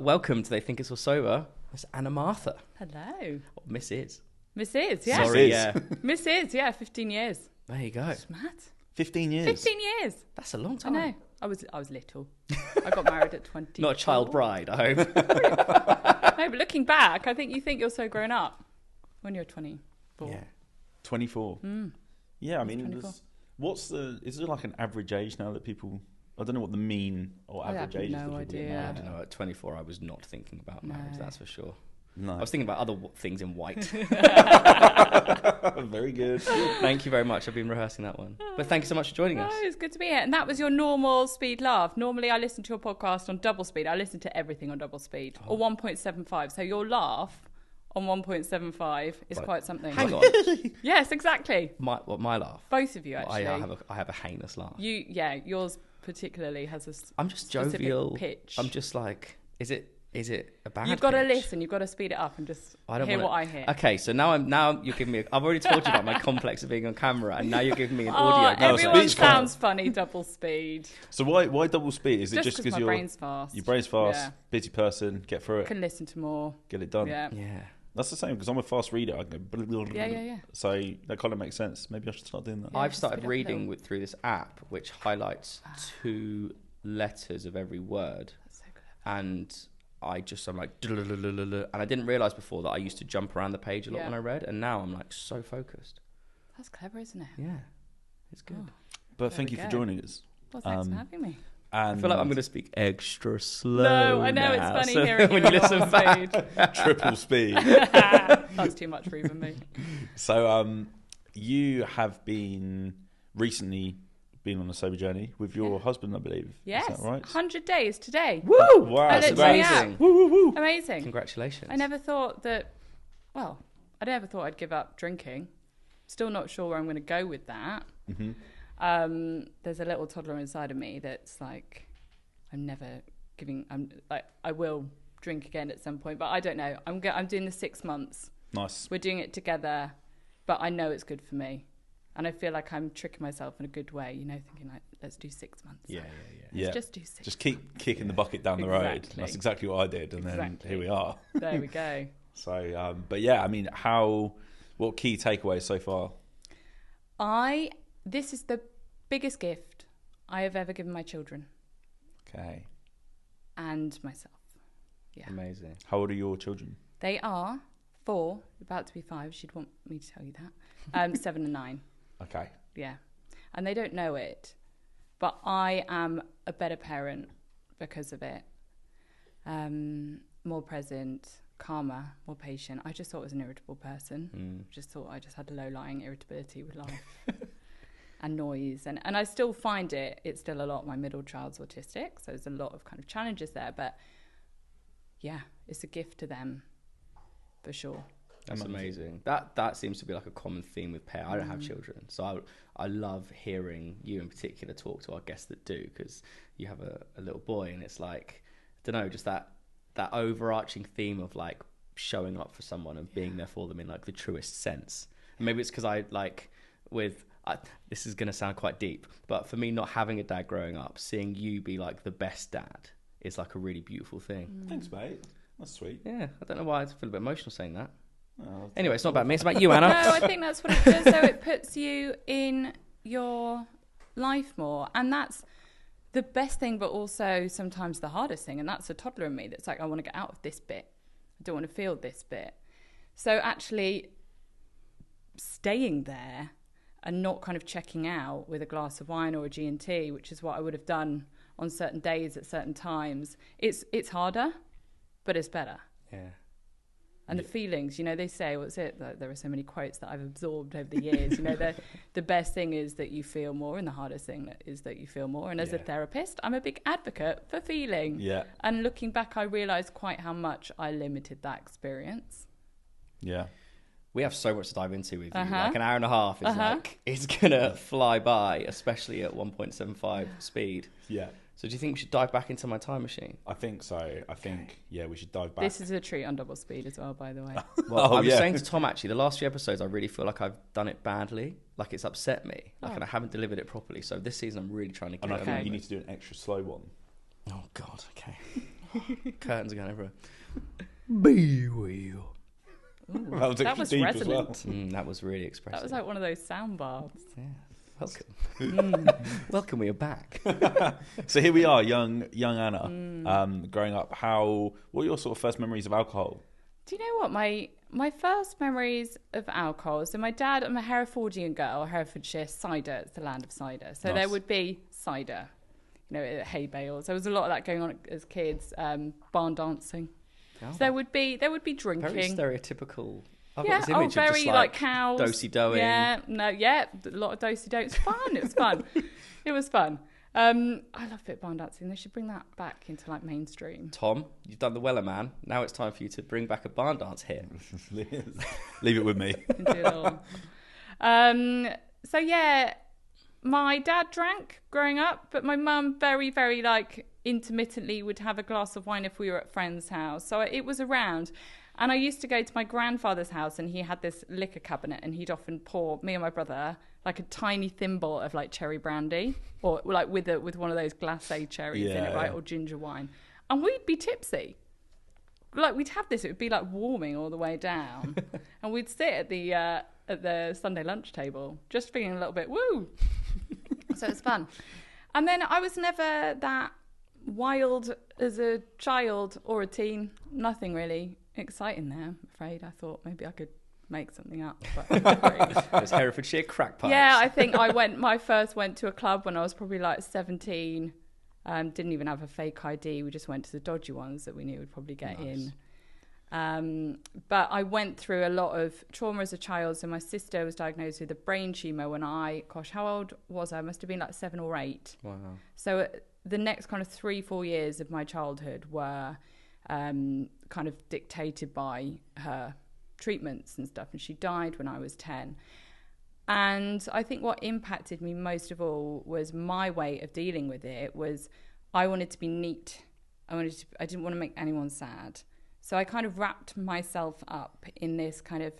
welcome to They Think It's All Sober. It's Anna Mathur. Hello. Or Mrs. Mrs. Yeah. Sorry, yeah. Mrs. Yeah, 15 years. There you go. That's mad. 15 years. 15 years. That's a long I time. know. I was little. I got married at 20. Not a child bride, I hope. No, but looking back, I think you think you're so grown up when you're 24. Yeah. 24. Yeah, I mean, 24. is there like an average age now that people, I don't know what the mean or average age is no that people idea. get I married. don't know. At 24, I was not thinking about marriage, that's for sure. No. I was thinking about other things in white. Very good. Thank you very much. I've been rehearsing that one. But thank you so much for joining us. Oh, it's good to be here. And that was your normal speed laugh. Normally, I listen to your podcast on double speed. I listen to everything on double speed or 1.75. So your laugh on 1.75 is quite something. Hang on. Yes, exactly. My laugh? Both of you, actually. I have a heinous laugh. Yours particularly has a I'm just specific jovial. pitch. I'm just like, is it a bad You've got to pitch? listen. You've got to speed it up and just I don't hear wanna... what I hear. Okay, so now you're giving me. I've already told you about my complex of being on camera, and now you're giving me an audio. Everyone speech sounds funny double speed. So why double speed? Is it just because my your brain's fast? Your brain's fast, Yeah. busy person, get through it, Can listen to more. get it done. Yeah. Yeah. That's the same because I'm a fast reader. I can go blah, blah, blah, Yeah, blah. yeah, yeah. So that kind of makes sense. Maybe I should start doing that. Yeah. I've just started speed up a reading little. through this app, which highlights 2 letters of every word, That's so clever. and I'm like, and I didn't realise before that I used to jump around the page a lot when I read, and now I'm like so focused. That's clever, isn't it? Yeah, it's good. Oh. But There thank we you for go. joining us. Well, thanks for having me. And I feel like I'm going to speak extra slow. No, I know now, it's funny so hearing when you you on listen normal back. speed. triple speed. That's too much for even me. So you have been recently been on a sober journey with your husband, I believe. Yes, Is that right? 100 days today. Woo! Wow, I That's looked at the amazing. app. Woo, woo, woo. Amazing. Congratulations. I never thought that, well, I never thought I'd give up drinking. Still not sure where I'm going to go with that. Mm-hmm. There's a little toddler inside of me that's like, I will drink again at some point, but I don't know. I'm doing the 6 months. Nice. We're doing it together, but I know it's good for me. And I feel like I'm tricking myself in a good way, thinking like, let's do 6 months. Yeah. Let's just do 6 Just keep kicking the bucket down the road. Exactly. That's exactly what I did, and then here we are. There we go. So, but yeah, I mean, what key takeaways so far? This is the biggest gift I have ever given my children Okay. and myself. Yeah. Amazing. How old are your children? They are 4, about to be 5. She'd want me to tell you that. 7 and 9. Okay. Yeah. And they don't know it, but I am a better parent because of it. More present, calmer, more patient. I just thought I was an irritable person. Just thought I just had low-lying irritability with life and noise. And I still find it's still a lot. My middle child's autistic, so there's a lot of kind of challenges there. But yeah, it's a gift to them for sure. That's amazing. That seems to be like a common theme with parents. I don't have children, so I love hearing you in particular talk to our guests that do, because you have a little boy, and it's like, I don't know, just that overarching theme of like showing up for someone and being there for them in like the truest sense. And maybe it's because this is going to sound quite deep, but for me, not having a dad growing up, seeing you be like the best dad is like a really beautiful thing. Thanks, mate. That's sweet. Yeah, I don't know why I feel a bit emotional saying that. Oh, Anyway, it's not about me, it's about you, Anna. No, I think that's what it does. So it puts you in your life more. And that's the best thing, but also sometimes the hardest thing. And that's a toddler in me that's like, I want to get out of this bit. I don't want to feel this bit. So actually staying there and not kind of checking out with a glass of wine or a G&T, which is what I would have done on certain days at certain times, it's harder, but it's better. Yeah. And the feelings, they say, there are so many quotes that I've absorbed over the years, the best thing is that you feel more, and the hardest thing is that you feel more. And as a therapist, I'm a big advocate for feeling. Yeah. And looking back, I realised quite how much I limited that experience. Yeah. We have so much to dive into with you. Like an hour and a half is it's gonna fly by, especially at 1.75 speed. Yeah. So do you think we should dive back into my time machine? I think so. I think, we should dive back. This is a treat on double speed as well, by the way. Well, I was saying to Tom, actually, the last few episodes, I really feel like I've done it badly. Like it's upset me. And I haven't delivered it properly. So this season, I'm really trying to get And I it think over. you need to do an extra slow one. Oh, God, okay. Curtains are going everywhere. Be real. Ooh, that was deep resonant. as well. That was really expressive. That was like one of those sound baths. Yeah. Welcome. Welcome, we are back. So here we are, young Anna, growing up. What are your sort of first memories of alcohol? Do you know what? My first memories of alcohol, so my dad, I'm a Herefordian girl, Herefordshire, cider, it's the land of cider. So Nice. there would be cider, at hay bales. There was a lot of that going on as kids, barn dancing. Oh, So there would be drinking. very stereotypical. I've Yeah, got this image of very just like cows. do-si doing. Yeah, a lot of do-si do. It's fun. It was fun. It was fun. I love a bit of barn dancing. They should bring that back into like mainstream. Tom, you've done the Weller Man. Now it's time for you to bring back a barn dance here. Leave it with me. Can do it all. So yeah, my dad drank growing up, but my mum very, very like intermittently would have a glass of wine if we were at friends' house. So it was around. And I used to go to my grandfather's house and he had this liquor cabinet and he'd often pour me and my brother like a tiny thimble of like cherry brandy or like with one of those glacé cherries in it, right? Or ginger wine. And we'd be tipsy. Like we'd have this, it would be like warming all the way down. And we'd sit at the Sunday lunch table just feeling a little bit woo. So it's fun. And then I was never that wild as a child or a teen. Nothing really exciting there, I'm afraid. I thought maybe I could make something up. But It was Herefordshire crack pipes. yeah, I think I first went to a club when I was probably like 17. Didn't even have a fake ID. We just went to the dodgy ones that we knew would probably get in. But I went through a lot of trauma as a child. So my sister was diagnosed with a brain tumour when how old was I? I must have been like 7 or 8. Wow. So the next kind of 3-4 years of my childhood were kind of dictated by her treatments and stuff. And she died when I was 10. And I think what impacted me most of all was my way of dealing with it was I wanted to be neat. I didn't want to make anyone sad. So I kind of wrapped myself up in this kind of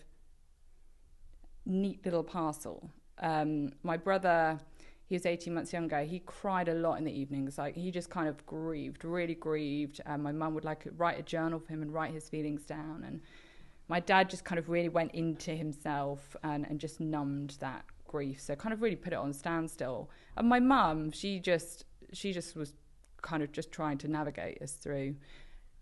neat little parcel. My brother, he was 18 months younger. He cried a lot in the evenings. Like he just kind of really grieved. My mum would like write a journal for him and write his feelings down. And my dad just kind of really went into himself and just numbed that grief. So kind of really put it on standstill. And my mum, she just was kind of just trying to navigate us through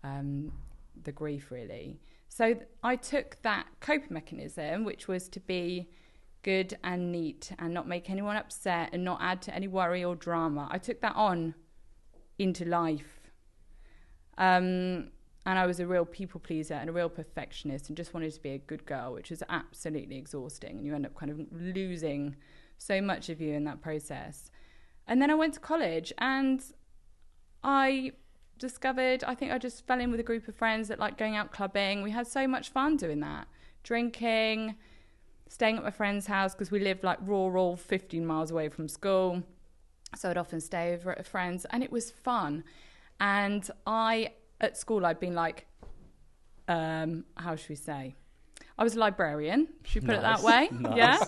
the grief, really. So I took that coping mechanism, which was to be good and neat and not make anyone upset and not add to any worry or drama. I took that on into life. And I was a real people pleaser and a real perfectionist and just wanted to be a good girl, which was absolutely exhausting. And you end up kind of losing so much of you in that process. And then I went to college and I discovered, I think I just fell in with a group of friends that liked going out clubbing. We had so much fun doing that. Drinking, staying at my friend's house because we lived like rural, 15 miles away from school. So I'd often stay over at a friend's and it was fun. And at school, I'd been like, how should we say? I was a librarian, should we put it that way? Nice. Yeah.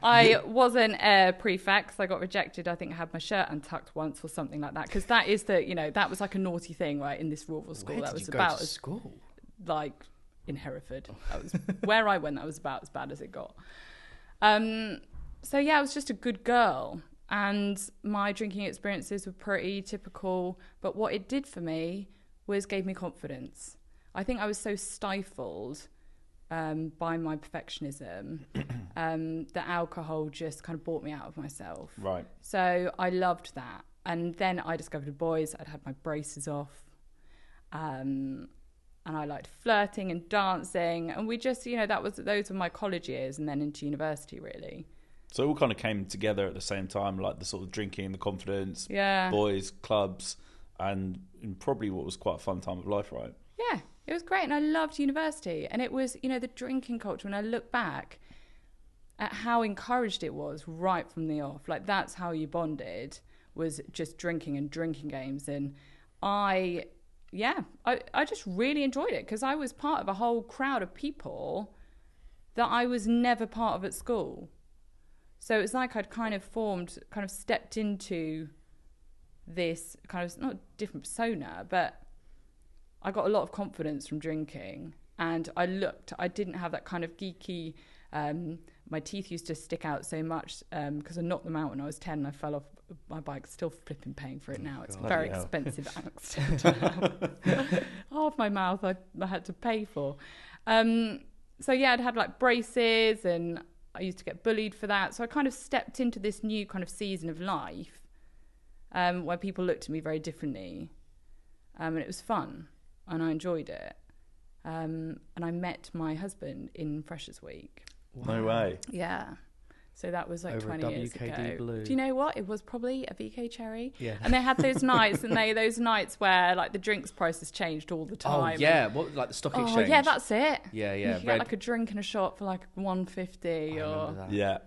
I wasn't a prefect, so I got rejected. I think I had my shirt untucked once or something like that. Because that is that was like a naughty thing, right, in this rural school. Where that did was you go about to school? Like in Hereford. That was where I went, that was about as bad as it got. So yeah, I was just a good girl. And my drinking experiences were pretty typical. But what it did for me was gave me confidence. I think I was so stifled by my perfectionism that alcohol just kind of brought me out of myself. Right. So I loved that. And then I discovered boys. I'd had my braces off. And I liked flirting and dancing. And we just, those were my college years and then into university, really. So it all kind of came together at the same time, like the sort of drinking, the confidence, Yeah. boys, clubs, and probably what was quite a fun time of life, right? Yeah, it was great. And I loved university. And it was, the drinking culture. When I look back at how encouraged it was right from the off, like that's how you bonded, was just drinking and drinking games. And I just really enjoyed it because I was part of a whole crowd of people that I was never part of at school. So it's like I'd kind of stepped into this kind of, not different persona, but I got a lot of confidence from drinking, and I didn't have that kind of geeky, my teeth used to stick out so much because I knocked them out when I was 10 and I fell off my bike. Still flipping paying for it now. It's God. very Bloody hell. expensive accident to have. Half my mouth I had to pay for. So yeah, I'd had like braces and I used to get bullied for that. So I kind of stepped into this new kind of season of life where people looked at me very differently. And it was fun and I enjoyed it. And I met my husband in Freshers Week. Wow. No way. Yeah. So that was like Over 20 a years WKD ago. Blue. Do you know what? It was probably a VK Cherry. Yeah. And they had those nights, those nights where like the drinks prices changed all the time. Oh yeah, what like the stock Oh exchange? yeah, that's it. Yeah, You yeah. could get like a drink and a shot for like $1.50 I or remember that. Yeah.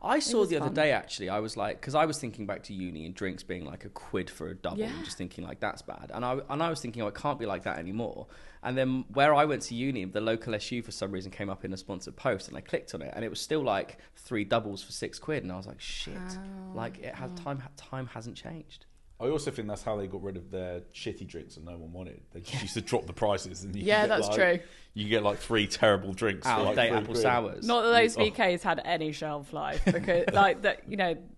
I saw was the other fun. day actually. I was like, because I was thinking back to uni and drinks being like a quid for a double, Yeah. and just thinking like that's bad. And I was thinking, oh, it can't be like that anymore. And then where I went to uni, the local SU for some reason came up in a sponsored post, and I clicked on it, and it was still like 3 doubles for £6, and I was like, shit, like it has time hasn't changed. I also think that's how they got rid of their shitty drinks that no one wanted. They just used to drop the prices, and Yeah, that's true. You get like 3 terrible drinks Out for of like date £3. apple sours. Not that those Oh. VKs had any shelf life because like that,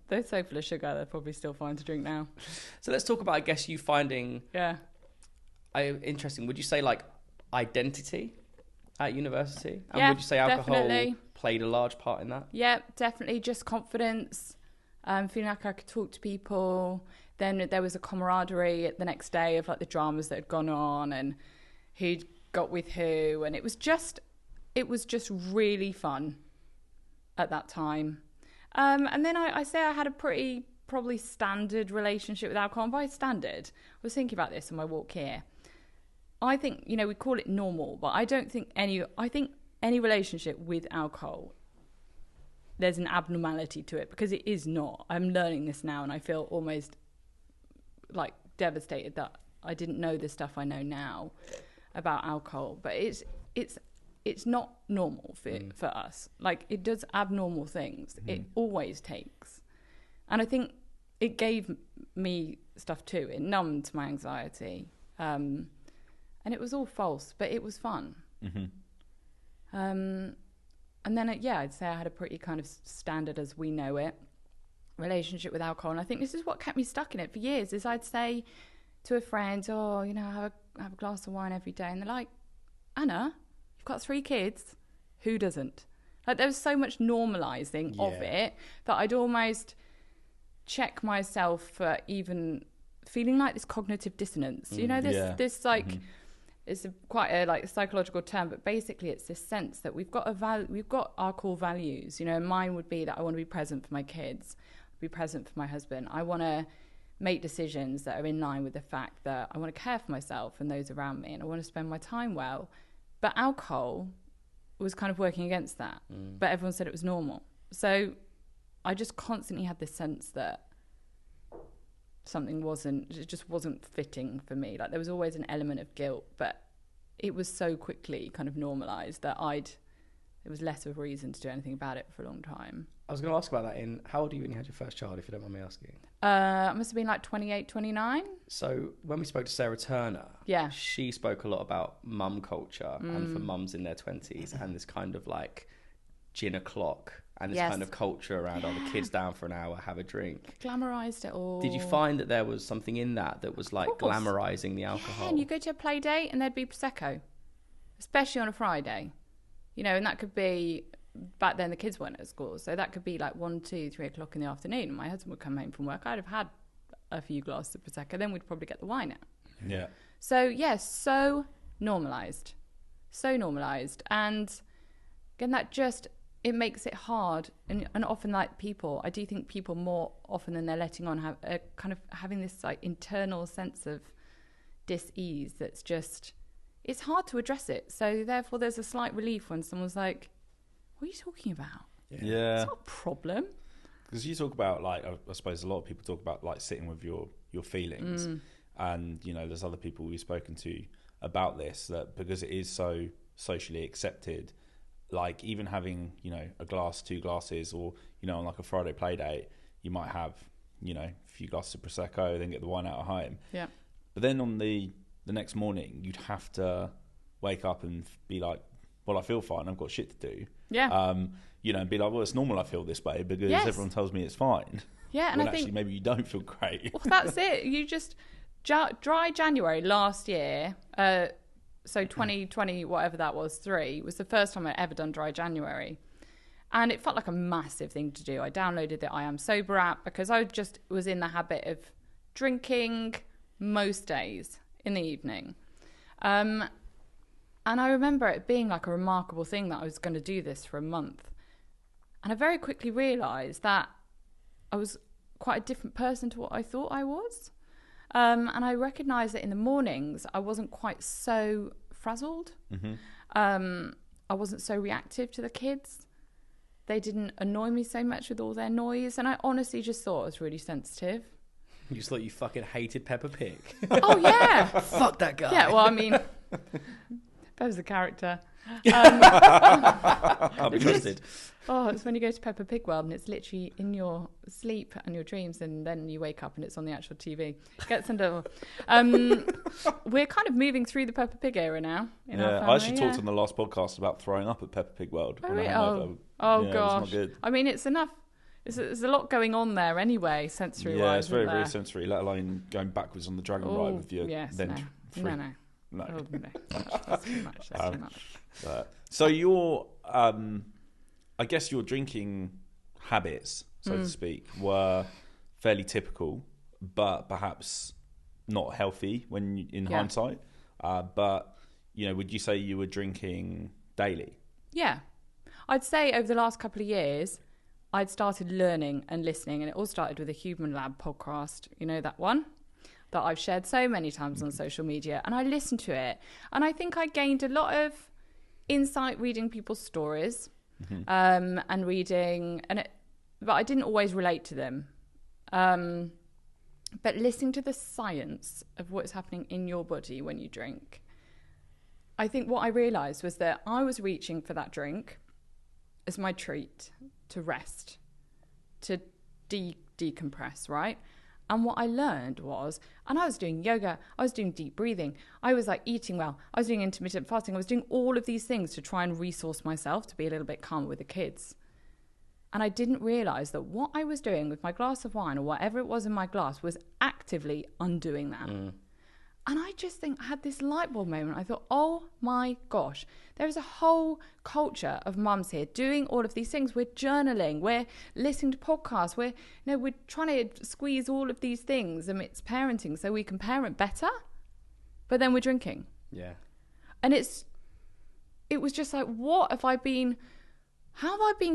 they're so full of sugar. They're probably still fine to drink now. So let's talk about, I guess, you finding Yeah. interesting. Would you say like identity at university? And Yeah, would you say alcohol definitely. played a large part in that? Yeah, definitely. Just confidence, feeling like I could talk to people. Then there was a camaraderie the next day of like the dramas that had gone on and who'd got with who, and it was just really fun at that time. And then I say I had a pretty probably standard relationship with alcohol. And by standard, I was thinking about this on my walk here. I think, we call it normal, but I think any relationship with alcohol, there's an abnormality to it because it is not. I'm learning this now and I feel almost like devastated that I didn't know the stuff I know now about alcohol, but it's not normal for us. Like it does abnormal things. It always takes. And I think it gave me stuff too. It numbed my anxiety. And it was all false, but it was fun. Mm-hmm. And then, I'd say I had a pretty kind of standard as we know it relationship with alcohol. And I think this is what kept me stuck in it for years, is I'd say to a friend, have a glass of wine every day. And they're like, Anna, you've got 3 kids. Who doesn't? Like there was so much normalising of it that I'd almost check myself for even feeling like this cognitive dissonance. This like... It's quite a like psychological term, but basically it's this sense that we've got our core values. Mine would be that I want to be present for my kids, be present for my husband. I want to make decisions that are in line with the fact that I want to care for myself and those around me, and I want to spend my time well. But alcohol was kind of working against that. But everyone said it was normal. So I just constantly had this sense that it just wasn't fitting for me. Like there was always an element of guilt, but it was so quickly kind of normalised that there was less of a reason to do anything about it for a long time. I was going to ask about that. How old are you when you had your first child, if you don't mind me asking? I must have been like 28, 29. So when we spoke to Sarah Turner, Yeah. she spoke a lot about mum culture and for mums in their 20s and this kind of like gin o'clock and this kind of culture around the kids down for an hour, have a drink. Glamorised it all. Did you find that there was something in that was like course. glamorising the alcohol? Yeah, and you go to a play date and there'd be Prosecco, especially on a Friday. And that could be, back then the kids weren't at school, so that could be like 1, 2, 3 o'clock in the afternoon, and my husband would come home from work. I'd have had a few glasses of Prosecco, then we'd probably get the wine out. Yeah. So, so normalised. So normalised. And again, that just... it makes it hard, and often like people, I do think people more often than they're letting on have a kind of having this like internal sense of dis-ease that's just, it's hard to address it. So therefore there's a slight relief when someone's like, what are you talking about? Yeah. It's not a problem. Because you talk about like, I suppose a lot of people talk about like sitting with your feelings, and there's other people we've spoken to about this, that because it is so socially accepted, like even having a glass, 2 glasses, or on like a Friday play date, you might have a few glasses of Prosecco, then get the wine out at home. Yeah. But then on the the next morning you'd have to wake up and be like, well, I feel fine, I've got shit to do. Yeah. You know, and be like, well, it's normal I feel this way because everyone tells me it's fine. Yeah, and when I think actually maybe you don't feel great. Well, that's it. You just dry January last year. So 2020, whatever that was, 3 was the first time I'd ever done dry January, and it felt like a massive thing to do. I downloaded the I Am Sober app because I just was in the habit of drinking most days in the evening. And I remember it being like a remarkable thing that I was going to do this for a month. And I very quickly realised that I was quite a different person to what I thought I was. And I recognised that in the mornings, I wasn't quite so frazzled. I wasn't so reactive to the kids. They didn't annoy me so much with all their noise. And I honestly just thought I was really sensitive. You just thought you fucking hated Peppa Pig. Oh, yeah. Fuck that guy. Yeah, well, I mean, Peppa's a character. I'll be trusted. It's when you go to Peppa Pig World and it's literally in your sleep and your dreams, and then you wake up and it's on the actual TV. It gets under. We're kind of moving through the Peppa Pig era now. In our family, I actually talked on the last podcast about throwing up at Peppa Pig World. Oh, really? Gosh. It was not good. I mean, it's enough. There's a lot going on there anyway, sensory-wise. Yeah, it's very, very sensory, let alone going backwards on the dragon ride with you. Yes, no. No. Oh, no. That's too much. That's too much. So your, I guess your drinking habits, so to speak, were fairly typical, but perhaps not healthy in hindsight. But, you know, would you say you were drinking daily? Yeah. I'd say over the last couple of years, I'd started learning and listening, and it all started with a Human Lab podcast. You know, that one that I've shared so many times on social media, and I listened to it, and I think I gained a lot of insight reading people's stories, and reading, but I didn't always relate to them. But listening to the science of what's happening in your body when you drink, I think what I realised was that I was reaching for that drink as my treat to rest, to decompress, right? And what I learned was, and I was doing yoga, I was doing deep breathing, I was like eating well, I was doing intermittent fasting, I was doing all of these things to try and resource myself to be a little bit calmer with the kids. And I didn't realise that what I was doing with my glass of wine or whatever it was in my glass was actively undoing that. And I just think I had this light bulb moment. I thought, oh my gosh, there is a whole culture of mums here doing all of these things. We're journaling, we're listening to podcasts, we're trying to squeeze all of these things amidst parenting so we can parent better, but then we're drinking. Yeah. And it was just like, how have I been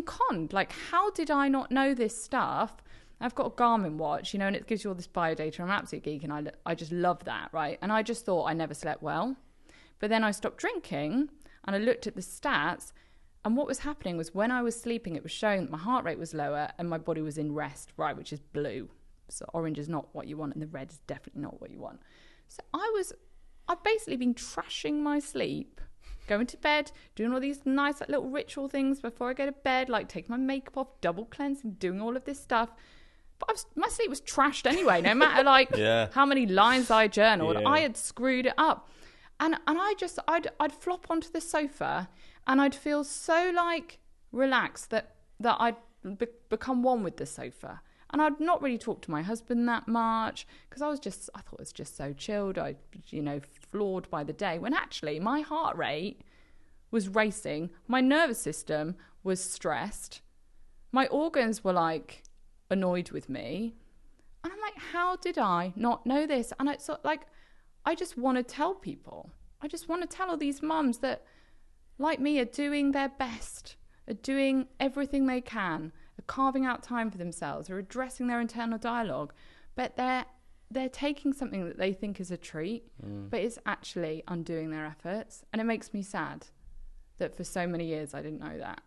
conned? Like, how did I not know this stuff? I've got a Garmin watch, and it gives you all this biodata. I'm an absolute geek, and I just love that, right? And I just thought I never slept well. But then I stopped drinking, and I looked at the stats, and what was happening was when I was sleeping, it was showing that my heart rate was lower and my body was in rest, right, which is blue. So orange is not what you want, and the red is definitely not what you want. So I've basically been trashing my sleep, going to bed, doing all these nice like, little ritual things before I go to bed, like taking my makeup off, double cleansing, doing all of this stuff. But my sleep was trashed anyway, no matter how many lines I journaled, I had screwed it up. And I'd flop onto the sofa and I'd feel so like relaxed that I'd become one with the sofa. And I'd not really talk to my husband that much because I thought it was just so chilled. I, floored by the day when actually my heart rate was racing. My nervous system was stressed. My organs were like annoyed with me. And I'm like, how did I not know this? And it's like, I just want to tell people. I just want to tell all these mums that, like me, are doing their best, are doing everything they can, are carving out time for themselves, are addressing their internal dialogue, but they're taking something that they think is a treat, but it's actually undoing their efforts. And it makes me sad that for so many years I didn't know that.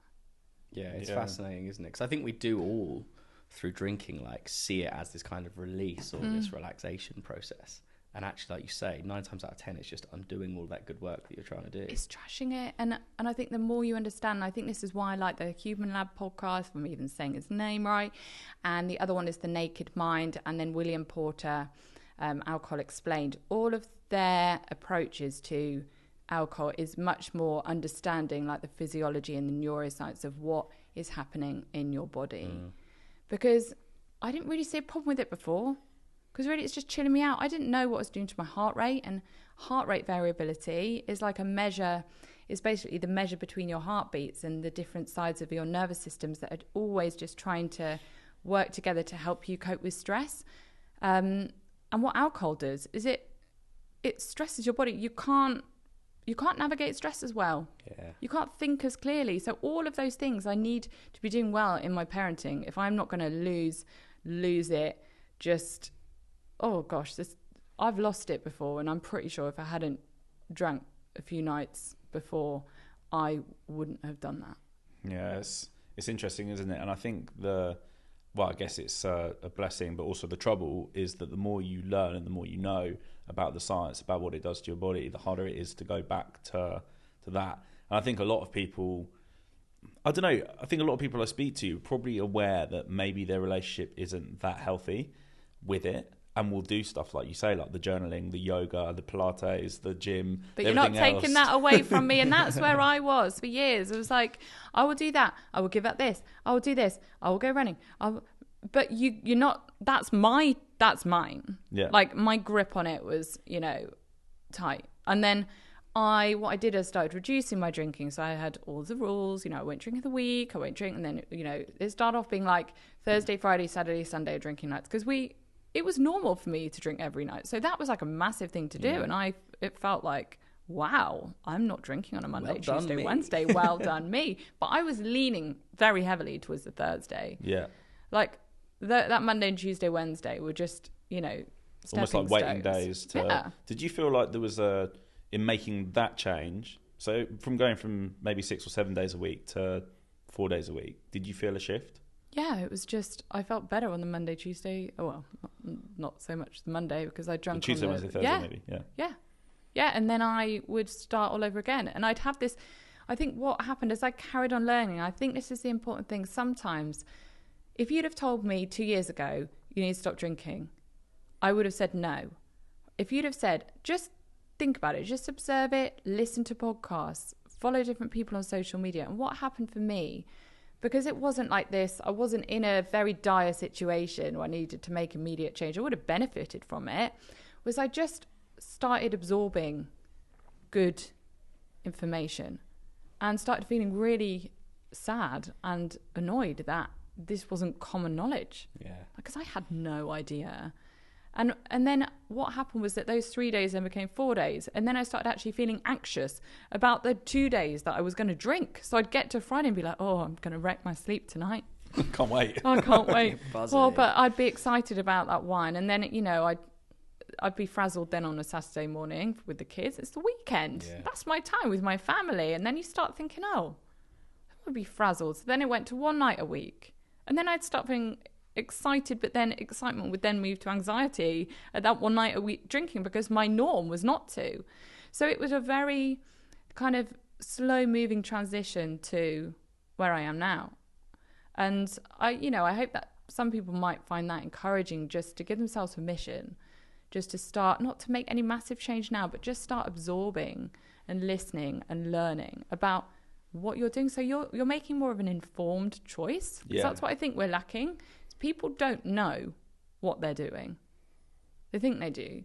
Yeah, it's fascinating, isn't it? Because I think we do all, through drinking, like see it as this kind of release or this relaxation process. And actually, like you say, 9 times out of 10, it's just undoing all that good work that you're trying to do. It's trashing it. And I think the more you understand, and I think this is why I like the Human Lab podcast, if I'm even saying his name right. And the other one is The Naked Mind. And then William Porter, Alcohol Explained. All of their approaches to alcohol is much more understanding like the physiology and the neuroscience of what is happening in your body. Because I didn't really see a problem with it before, because really it's just chilling me out. I didn't know what it was doing to my heart rate, and heart rate variability is like a measure, is basically the measure between your heartbeats and the different sides of your nervous systems that are always just trying to work together to help you cope with stress. And what alcohol does is it stresses your body. You can't navigate stress as well. Yeah. You can't think as clearly. So all of those things I need to be doing well in my parenting. If I'm not going to lose it, just, oh gosh, I've lost it before, and I'm pretty sure if I hadn't drank a few nights before, I wouldn't have done that. Yeah, it's interesting, isn't it? And I think I guess it's a blessing, but also the trouble is that the more you learn and the more you know about the science, about what it does to your body, the harder it is to go back to that. And I think a lot of people, I don't know, I think a lot of people I speak to are probably aware that maybe their relationship isn't that healthy with it, and will do stuff like you say, like the journaling, the yoga, the Pilates, the gym. But you're not taking that away from me, and that's where I was for years. It was like, I will do that, I will give up this, I will do this, I will go running. But you're not. That's mine. Yeah. Like my grip on it was, tight. And then what I did is started reducing my drinking. So I had all the rules. I won't drink in the week. I won't drink, and then it started off being like Thursday, Friday, Saturday, Sunday drinking nights, because it was normal for me to drink every night. So that was like a massive thing to do. Yeah. And it felt like, wow, I'm not drinking on a Monday, Well done, Tuesday, me. Wednesday. Well done, me. But I was leaning very heavily towards the Thursday. Yeah. Like that Monday and Tuesday, Wednesday were just, Almost like waiting days to. Yeah. Did you feel like there was in making that change? So from going from maybe 6 or 7 days a week to 4 days a week, did you feel a shift? Yeah, it was just, I felt better on the Monday, Tuesday. Oh, well, not so much the Monday, because I drank Tuesday, on the... Wednesday, Thursday, maybe. Yeah. Yeah, and then I would start all over again. And I'd have this... I think what happened is I carried on learning. I think this is the important thing. Sometimes, if you'd have told me 2 years ago, you need to stop drinking, I would have said no. If you'd have said, just think about it, just observe it, listen to podcasts, follow different people on social media. And what happened for me, because it wasn't like this, I wasn't in a very dire situation where I needed to make immediate change, I would have benefited from it, was I just started absorbing good information and started feeling really sad and annoyed that this wasn't common knowledge. Yeah. Because I had no idea. And then what happened was that those 3 days then became 4 days. And then I started actually feeling anxious about the 2 days that I was going to drink. So I'd get to Friday and be like, oh, I'm going to wreck my sleep tonight. Can't wait. I can't wait. Buzzing. Well, but I'd be excited about that wine. And then, I'd be frazzled then on a Saturday morning with the kids. It's the weekend. Yeah. That's my time with my family. And then you start thinking, oh, I would be frazzled. So then it went to one night a week. And then I'd start feeling excited, but then excitement would then move to anxiety at that one night a week drinking, because my norm was not to. So it was a very kind of slow moving transition to where I am now. And I hope that some people might find that encouraging, just to give themselves permission, just to start, not to make any massive change now, but just start absorbing and listening and learning about what you're doing. So you're making more of an informed choice. Yeah. That's what I think we're lacking. People don't know what they're doing. They think they do.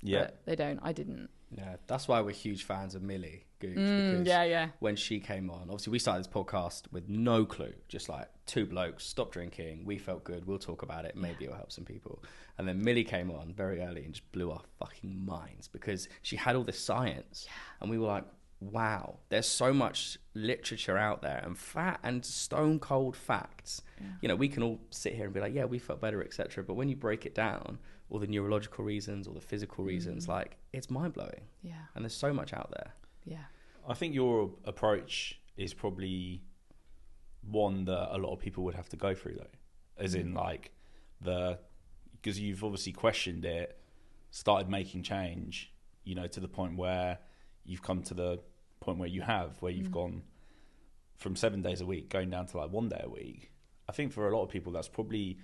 Yeah. But they don't. I didn't. Yeah, that's why we're huge fans of Millie Gooch. Because Yeah. when she came on, obviously we started this podcast with no clue, just like two blokes, stop drinking, we felt good, we'll talk about it, maybe it'll help some people. And then Millie came on very early and just blew our fucking minds, because she had all this science, and we were like, wow, there's so much literature out there and stone cold facts. Yeah. We can all sit here and be like, yeah, we felt better, etc. But when you break it down, all the neurological reasons, all the physical reasons, like, it's mind blowing. Yeah. And there's so much out there. Yeah. I think your approach is probably one that a lot of people would have to go through, though, as in like because you've obviously questioned it, started making change, to the point where you've come to the point where you've gone from 7 days a week going down to like 1 day a week. I think for a lot of people that's probably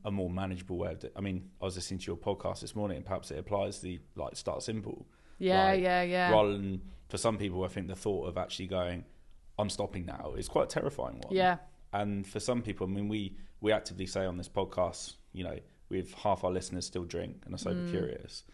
a more manageable way of I mean, I was listening to your podcast this morning, and perhaps it applies the like start simple. Yeah, like, yeah. Rather than, for some people, I think the thought of actually going, I'm stopping now, is quite a terrifying one. Yeah. And for some people, I mean, we actively say on this podcast, you know, with half our listeners still drink and are sober curious.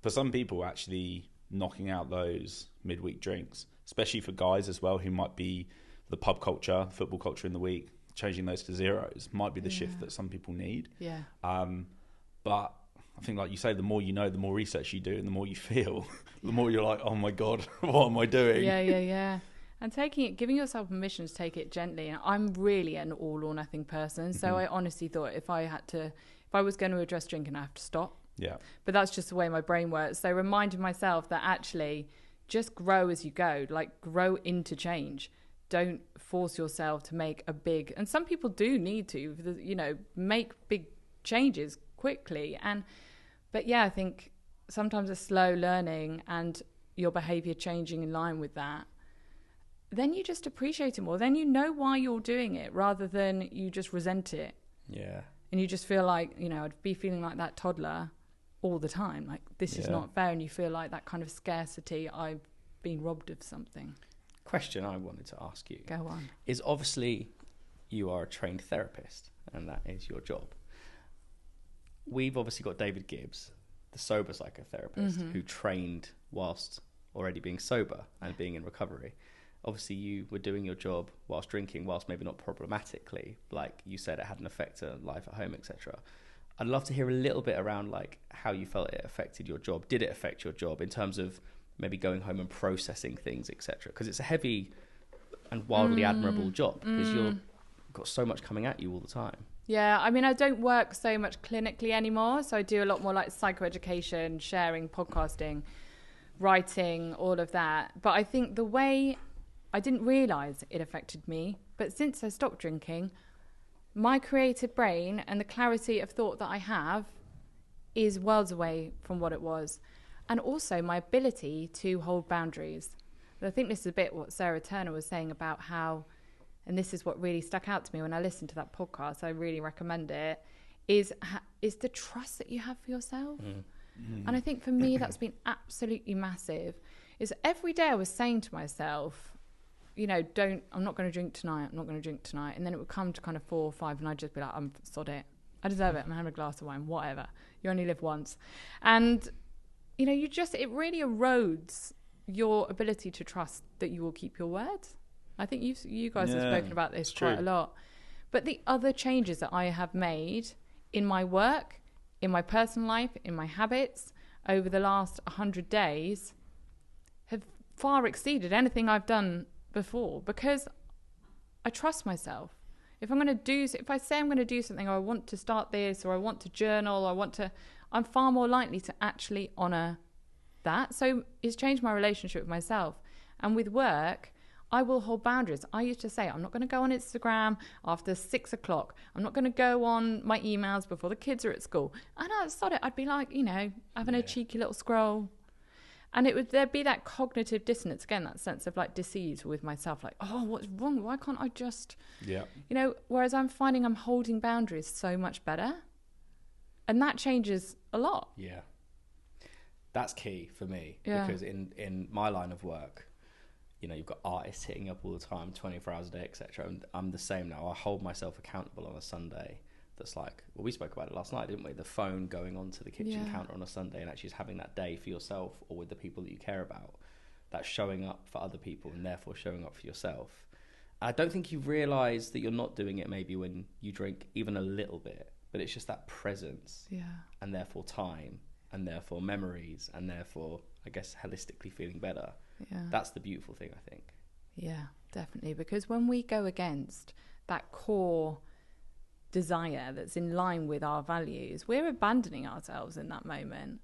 For some people, actually knocking out those midweek drinks, especially for guys as well, who might be the pub culture, football culture in the week, changing those to zeros might be the shift that some people need. Yeah. But I think, like you say, the more you know, the more research you do, and the more you feel, the more you're like, oh my God, what am I doing? Yeah. And giving yourself permission to take it gently. And I'm really an all or nothing person. So I honestly thought if I was going to address drinking, I have to stop. Yeah. But that's just the way my brain works. So reminding myself that actually just grow as you go, like grow into change. Don't force yourself to make a big, and some people do need to, you know, make big changes quickly. But yeah, I think sometimes a slow learning and your behavior changing in line with that, then you just appreciate it more. Then you know why you're doing it rather than you just resent it. Yeah. And you just feel like, you know, I'd be feeling like that toddler all the time. Like, this is not fair. And you feel like that kind of scarcity. I've been robbed of something. Question I wanted to ask you. Go on. Is obviously you are a trained therapist and that is your job. We've obviously got David Gibbs, the sober psychotherapist, who trained whilst already being sober and being in recovery. Obviously you were doing your job whilst drinking, whilst maybe not problematically, like you said, it had an effect on life at home, etc. I'd love to hear a little bit around like how you felt it affected your job. Did it affect your job in terms of maybe going home and processing things, etc.? Because it's a heavy and wildly admirable job, because you've got so much coming at you all the time. Yeah, I mean, I don't work so much clinically anymore, so I do a lot more like psychoeducation, sharing, podcasting, writing, all of that. But I think the way, I didn't realise it affected me, but since I stopped drinking, my creative brain and the clarity of thought that I have is worlds away from what it was. And also my ability to hold boundaries. I think this is a bit what Sarah Turner was saying about how, and this is what really stuck out to me when I listened to that podcast, I really recommend it, is the trust that you have for yourself. And I think for me that's been absolutely massive. Is every day I was saying to myself, you know, I'm not going to drink tonight, and then it would come to kind of 4 or 5 and I'd just be like, I'm sod it, I deserve it, I'm having a glass of wine, whatever, you only live once. And you know, it really erodes your ability to trust that you will keep your words. I think you guys have spoken about this quite a lot. But the other changes that I have made in my work, in my personal life, in my habits over the last 100 days have far exceeded anything I've done before, because I trust myself. If I say I'm going to do something, or I want to start this, or I want to journal, or I'm far more likely to actually honour that. So it's changed my relationship with myself. And with work, I will hold boundaries. I used to say, I'm not going to go on Instagram after 6 o'clock. I'm not going to go on my emails before the kids are at school. And I thought I'd be like, you know, having a cheeky little scroll. And there'd be that cognitive dissonance, again, that sense of like disease with myself, like, oh, what's wrong? Why can't I just, you know, whereas I'm finding I'm holding boundaries so much better. And that changes a lot. Yeah. That's key for me, because in my line of work, you know, you've got artists hitting up all the time, 24 hours a day, etc. And I'm the same now. I hold myself accountable on a Sunday. That's like, well, we spoke about it last night, didn't we? The phone going onto the kitchen counter on a Sunday, and actually just having that day for yourself or with the people that you care about. That's showing up for other people and therefore showing up for yourself. I don't think you realise that you're not doing it maybe when you drink even a little bit, but it's just that presence and therefore time and therefore memories and therefore, I guess, holistically feeling better. Yeah. That's the beautiful thing, I think. Yeah, definitely. Because when we go against that core desire that's in line with our values, we're abandoning ourselves in that moment.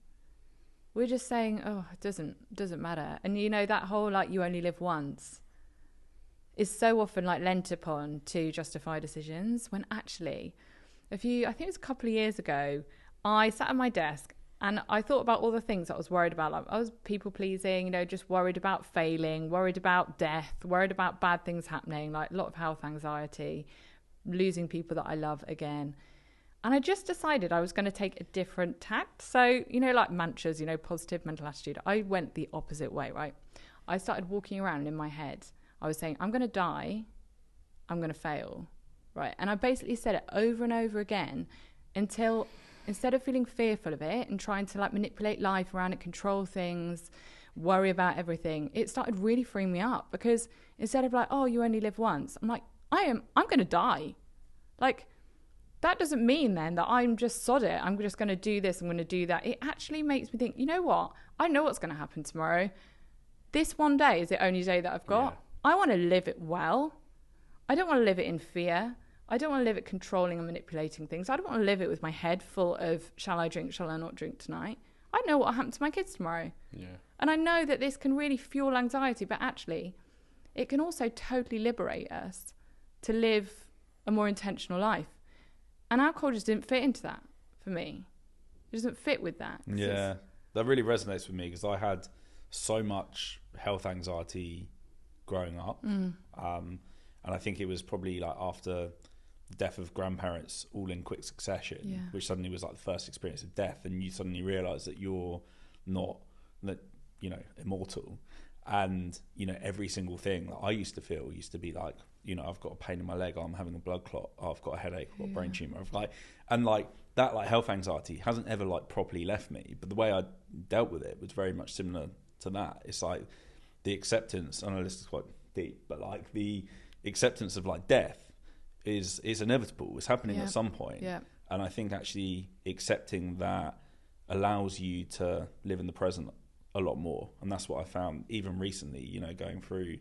We're just saying, oh, it doesn't matter. And you know, that whole like you only live once is so often like lent upon to justify decisions, when actually I think it was a couple of years ago, I sat at my desk and I thought about all the things I was worried about. Like, I was people pleasing, you know, just worried about failing, worried about death, worried about bad things happening, like a lot of health anxiety, losing people that I love again. And I just decided I was going to take a different tact. So, you know, like mantras, you know, positive mental attitude. I went the opposite way, right? I started walking around in my head. I was saying, I'm going to die. I'm going to fail, right? And I basically said it over and over again until instead of feeling fearful of it and trying to like manipulate life around it, control things, worry about everything, it started really freeing me up because instead of like, oh, you only live once, I'm like, I'm going to die. Like, that doesn't mean then that I'm just sod it. I'm just going to do this. I'm going to do that. It actually makes me think, you know what? I know what's going to happen tomorrow. This one day is the only day that I've got. Yeah. I want to live it well. I don't want to live it in fear. I don't want to live it controlling and manipulating things. I don't want to live it with my head full of, shall I drink, shall I not drink tonight? I know what will happen to my kids tomorrow. Yeah. And I know that this can really fuel anxiety, but actually it can also totally liberate us to live a more intentional life. And alcohol just didn't fit into that for me. It doesn't fit with that. Yeah, that really resonates with me because I had so much health anxiety growing up. And I think it was probably like after the death of grandparents all in quick succession, which suddenly was like the first experience of death. And you suddenly realise that you're not, you know, immortal. And, you know, every single thing that I used to feel used to be like, you know, I've got a pain in my leg, I'm having a blood clot, I've got a headache, I've got a brain tumour. And like that, like health anxiety hasn't ever like properly left me. But the way I dealt with it was very much similar to that. It's like the acceptance, I know this is quite deep, but like the acceptance of like death is inevitable. It's happening at some point. Yeah. And I think actually accepting that allows you to live in the present a lot more. And that's what I found even recently, you know, going through,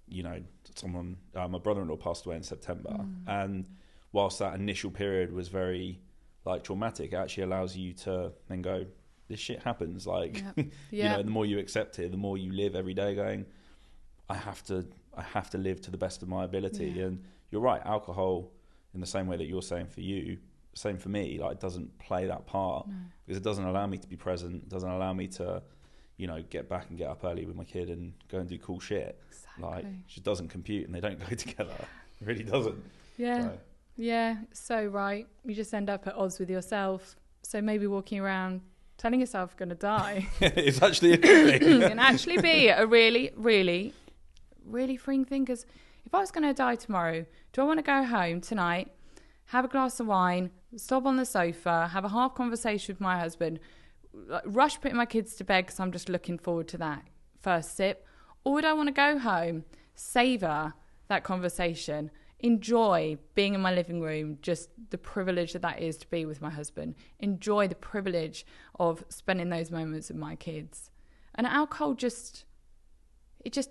you know, someone, my brother-in-law passed away in September. And whilst that initial period was very like traumatic, it actually allows you to then go, this shit happens. Like, you know, the more you accept it, the more you live every day going, I have to live to the best of my ability. And you're right, alcohol, in the same way that you're saying for you, same for me, like, it doesn't play that part because it doesn't allow me to be present. It doesn't allow me to, you know, get back and get up early with my kid and go and do cool shit. Exactly. Like, it just doesn't compute and they don't go together. It really doesn't. Yeah. So. Yeah, so right. You just end up at odds with yourself. So maybe walking around telling yourself you're going to die. It's actually a good thing. It can actually be a really, really, really freeing thing. Because if I was going to die tomorrow, do I want to go home tonight, have a glass of wine, stop on the sofa, have a half conversation with my husband, rush putting my kids to bed because I'm just looking forward to that first sip? Or would I want to go home, savour that conversation, enjoy being in my living room, just the privilege that is to be with my husband, enjoy the privilege of spending those moments with my kids? And alcohol just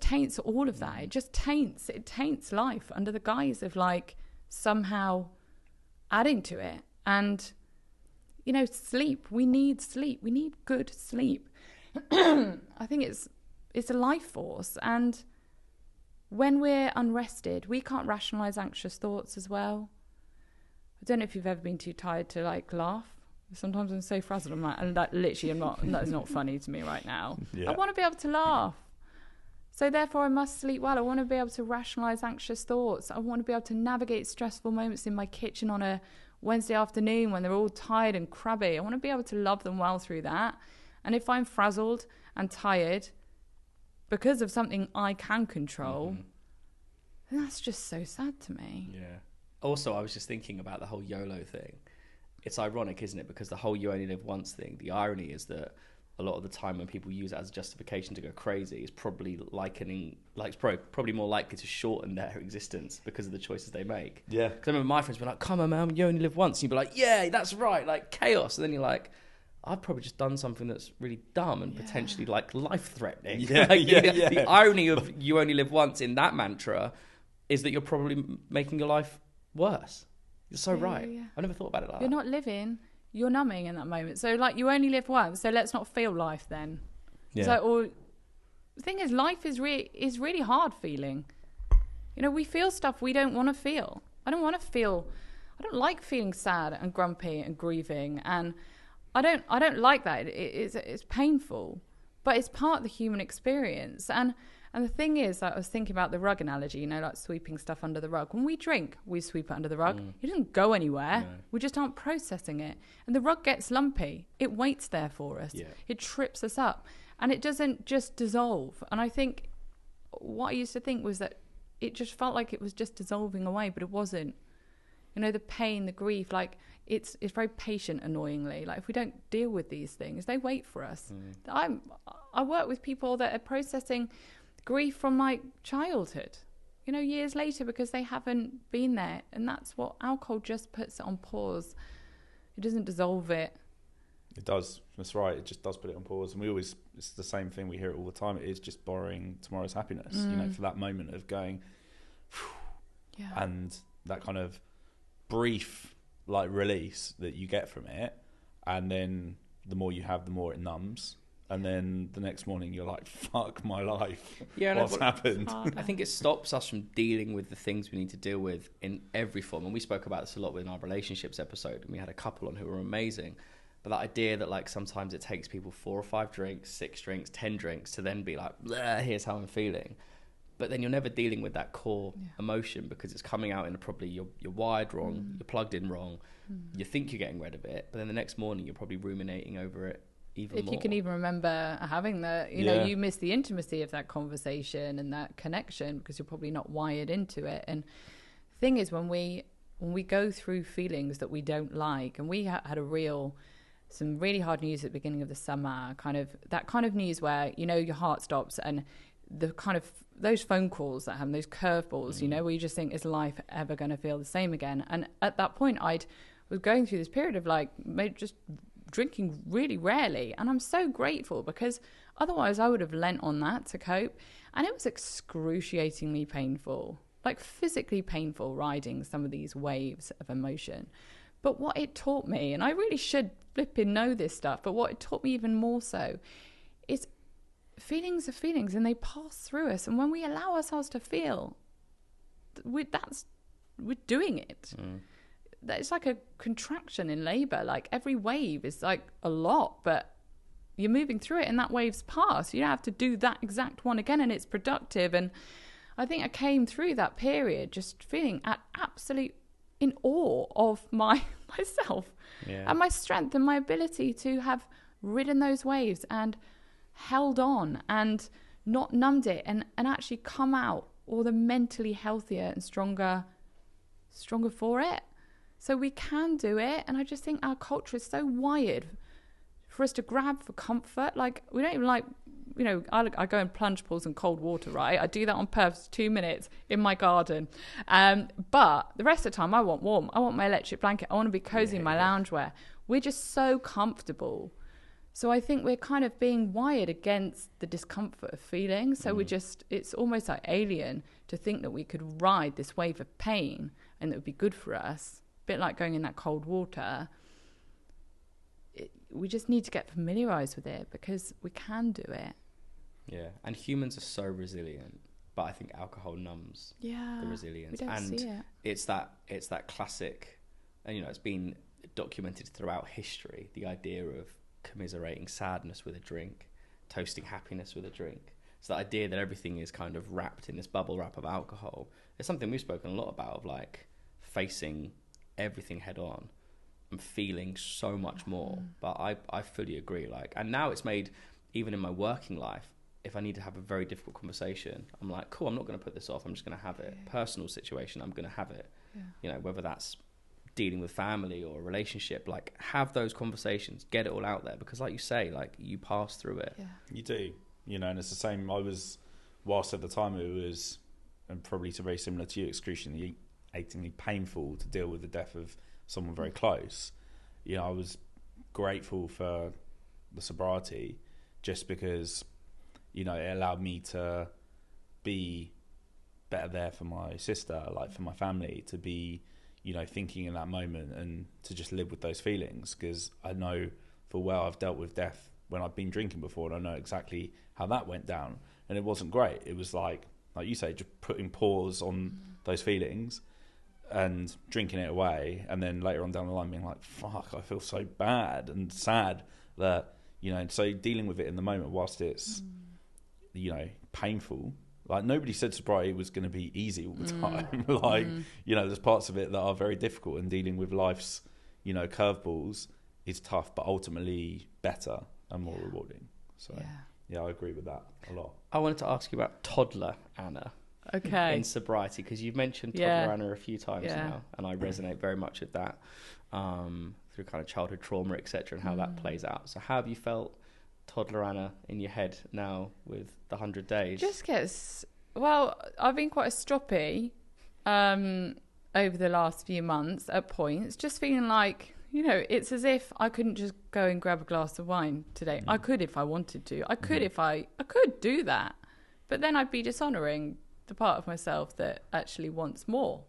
taints all of that. It taints life under the guise of like somehow adding to it. And, you know, sleep, we need good sleep. I think it's a life force. And when we're unrested, we can't rationalize anxious thoughts as well. I don't know if you've ever been too tired to like laugh. Sometimes I'm so frazzled, I'm like, and that literally that's not funny to me right now. I want to be able to laugh. So therefore I must sleep well. I want to be able to rationalize anxious thoughts. I want to be able to navigate stressful moments in my kitchen on a Wednesday afternoon when they're all tired and crabby. I want to be able to love them well through that. And if I'm frazzled and tired because of something I can control, that's just so sad to me. Yeah. Also, I was just thinking about the whole YOLO thing. It's ironic, isn't it? Because the whole you only live once thing, the irony is that a lot of the time when people use it as a justification to go crazy, is probably probably more likely to shorten their existence because of the choices they make. Yeah. Because I remember my friends were like, come on, man, you only live once. And you'd be like, yeah, that's right, like chaos. And then you're like, I've probably just done something that's really dumb and potentially like life-threatening. Yeah, the irony of you only live once in that mantra is that you're probably making your life worse. You're so right. Yeah. I never thought about it like that. You're not living, you're numbing in that moment. So like you only live once, so let's not feel life then. Yeah. So, or the thing is, life is really hard feeling. You know, we feel stuff we don't want to feel. I don't like feeling sad and grumpy and grieving, and I don't like that. It's painful, but it's part of the human experience. And And the thing is, like, I was thinking about the rug analogy, like sweeping stuff under the rug. When we drink, we sweep it under the rug. It doesn't go anywhere. No. We just aren't processing it. And the rug gets lumpy. It waits there for us. Yeah. It trips us up. And it doesn't just dissolve. And I think what I used to think was that it just felt like it was just dissolving away, but it wasn't. The pain, the grief, like it's very patient, annoyingly. Like if we don't deal with these things, they wait for us. I work with people that are processing grief from my childhood, years later, because they haven't been there. And that's what alcohol just puts it on pause. It doesn't dissolve it. It does. That's right. It just does put it on pause. And it's the same thing. We hear it all the time. It is just borrowing tomorrow's happiness, for that moment of going, and that kind of brief like release that you get from it. And then the more you have, the more it numbs. And then the next morning you're like, fuck my life. Yeah, what's happened? I think it stops us from dealing with the things we need to deal with in every form. And we spoke about this a lot in our relationships episode. And we had a couple on who were amazing. But that idea that like sometimes it takes people 4 or 5 drinks, 6 drinks, 10 drinks to then be like, here's how I'm feeling. But then you're never dealing with that core emotion because it's coming out in probably you're wired wrong, you're plugged in wrong, you think you're getting rid of it. But then the next morning you're probably ruminating over it. If you can even remember having you miss the intimacy of that conversation and that connection because you're probably not wired into it. And the thing is, when we go through feelings that we don't like, and we had some really hard news at the beginning of the summer, that kind of news where your heart stops, and the kind of those phone calls that have those curveballs, where you just think, is life ever going to feel the same again? And at that point, I was going through this period of like just drinking really rarely, and I'm so grateful because otherwise I would have lent on that to cope, and it was excruciatingly painful, like physically painful, riding some of these waves of emotion. But what it taught me, and I really should flipping know this stuff, but what it taught me even more so is feelings are feelings and they pass through us, and when we allow ourselves to feel, we're doing it. It's like a contraction in labor. Like every wave is like a lot, but you're moving through it and that wave's passed. You don't have to do that exact one again, and it's productive. And I think I came through that period just feeling absolute in awe of myself and my strength and my ability to have ridden those waves and held on and not numbed it and actually come out all the mentally healthier and stronger for it. So we can do it. And I just think our culture is so wired for us to grab for comfort. Like we don't even like, I go in plunge pools and cold water, right? I do that on purpose, 2 minutes in my garden. But the rest of the time I want warm. I want my electric blanket. I want to be cozy in my loungewear. We're just so comfortable. So I think we're kind of being wired against the discomfort of feeling. So it's almost like alien to think that we could ride this wave of pain and it would be good for us. A bit like going in that cold water. We just need to get familiarized with it because we can do it. Yeah, and humans are so resilient, but I think alcohol numbs the resilience. We don't and see it. It's that classic, and it's been documented throughout history, the idea of commiserating sadness with a drink, toasting happiness with a drink. So the idea that everything is kind of wrapped in this bubble wrap of alcohol is something we've spoken a lot about, of like facing everything head on and feeling so much more. But I fully agree. Like, and now it's made, even in my working life, if I need to have a very difficult conversation, I'm like, cool, I'm not going to put this off. I'm just going to have it. Personal situation, I'm going to have it. Whether that's dealing with family or a relationship, like have those conversations, get it all out there, because like you say, like you pass through it. You do, and it's the same. Whilst at the time it was, and probably very similar to you, excruciatingly painful to deal with the death of someone very close. I was grateful for the sobriety just because it allowed me to be better there for my sister, like for my family, to be thinking in that moment and to just live with those feelings, because I know for well I've dealt with death when I've been drinking before, and I know exactly how that went down, and it wasn't great. It was like you say, just putting pause on those feelings and drinking it away, and then later on down the line being like, fuck, I feel so bad and sad that so dealing with it in the moment whilst it's you know, painful. Like, nobody said sobriety was going to be easy all the time. Like, you know, there's parts of it that are very difficult, and dealing with life's, you know, curveballs is tough, but ultimately better and more rewarding. So, yeah, I agree with that a lot. I wanted to ask you about toddler Anna. Okay. In sobriety, because you've mentioned toddler Anna a few times now, and I resonate very much with that, through kind of childhood trauma, etc., and how that plays out. So how have you felt toddler Anna in your head now with the 100 days? Just gets, well, I've been quite a stroppy over the last few months at points, just feeling like, you know, it's as if I couldn't just go and grab a glass of wine today. I could if I wanted to. I could if I could do that, but then I'd be dishonouring the part of myself that actually wants more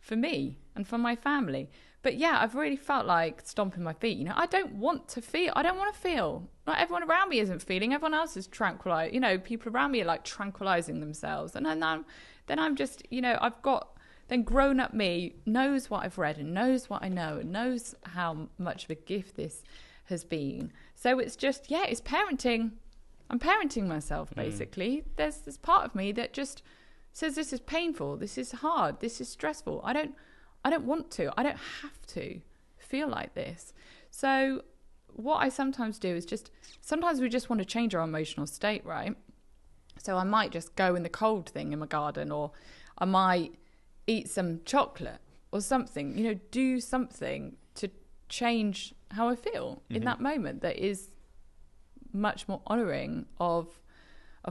for me and for my family. But yeah, I've really felt like stomping my feet. You know, I don't want to feel. Like, everyone around me isn't feeling. Everyone else is tranquilized. You know, people around me are like tranquilizing themselves. And then I'm just, you know, then grown up me knows what I've read and knows what I know and knows how much of a gift this has been. So it's just, it's parenting. I'm parenting myself, basically. There's this part of me that just says, this is painful, this is hard, this is stressful. I don't want to. I don't have to feel like this. So what I sometimes do is sometimes we just want to change our emotional state, right? So I might just go in the cold thing in my garden, or I might eat some chocolate or something, you know, do something to change how I feel in that moment that is much more honouring of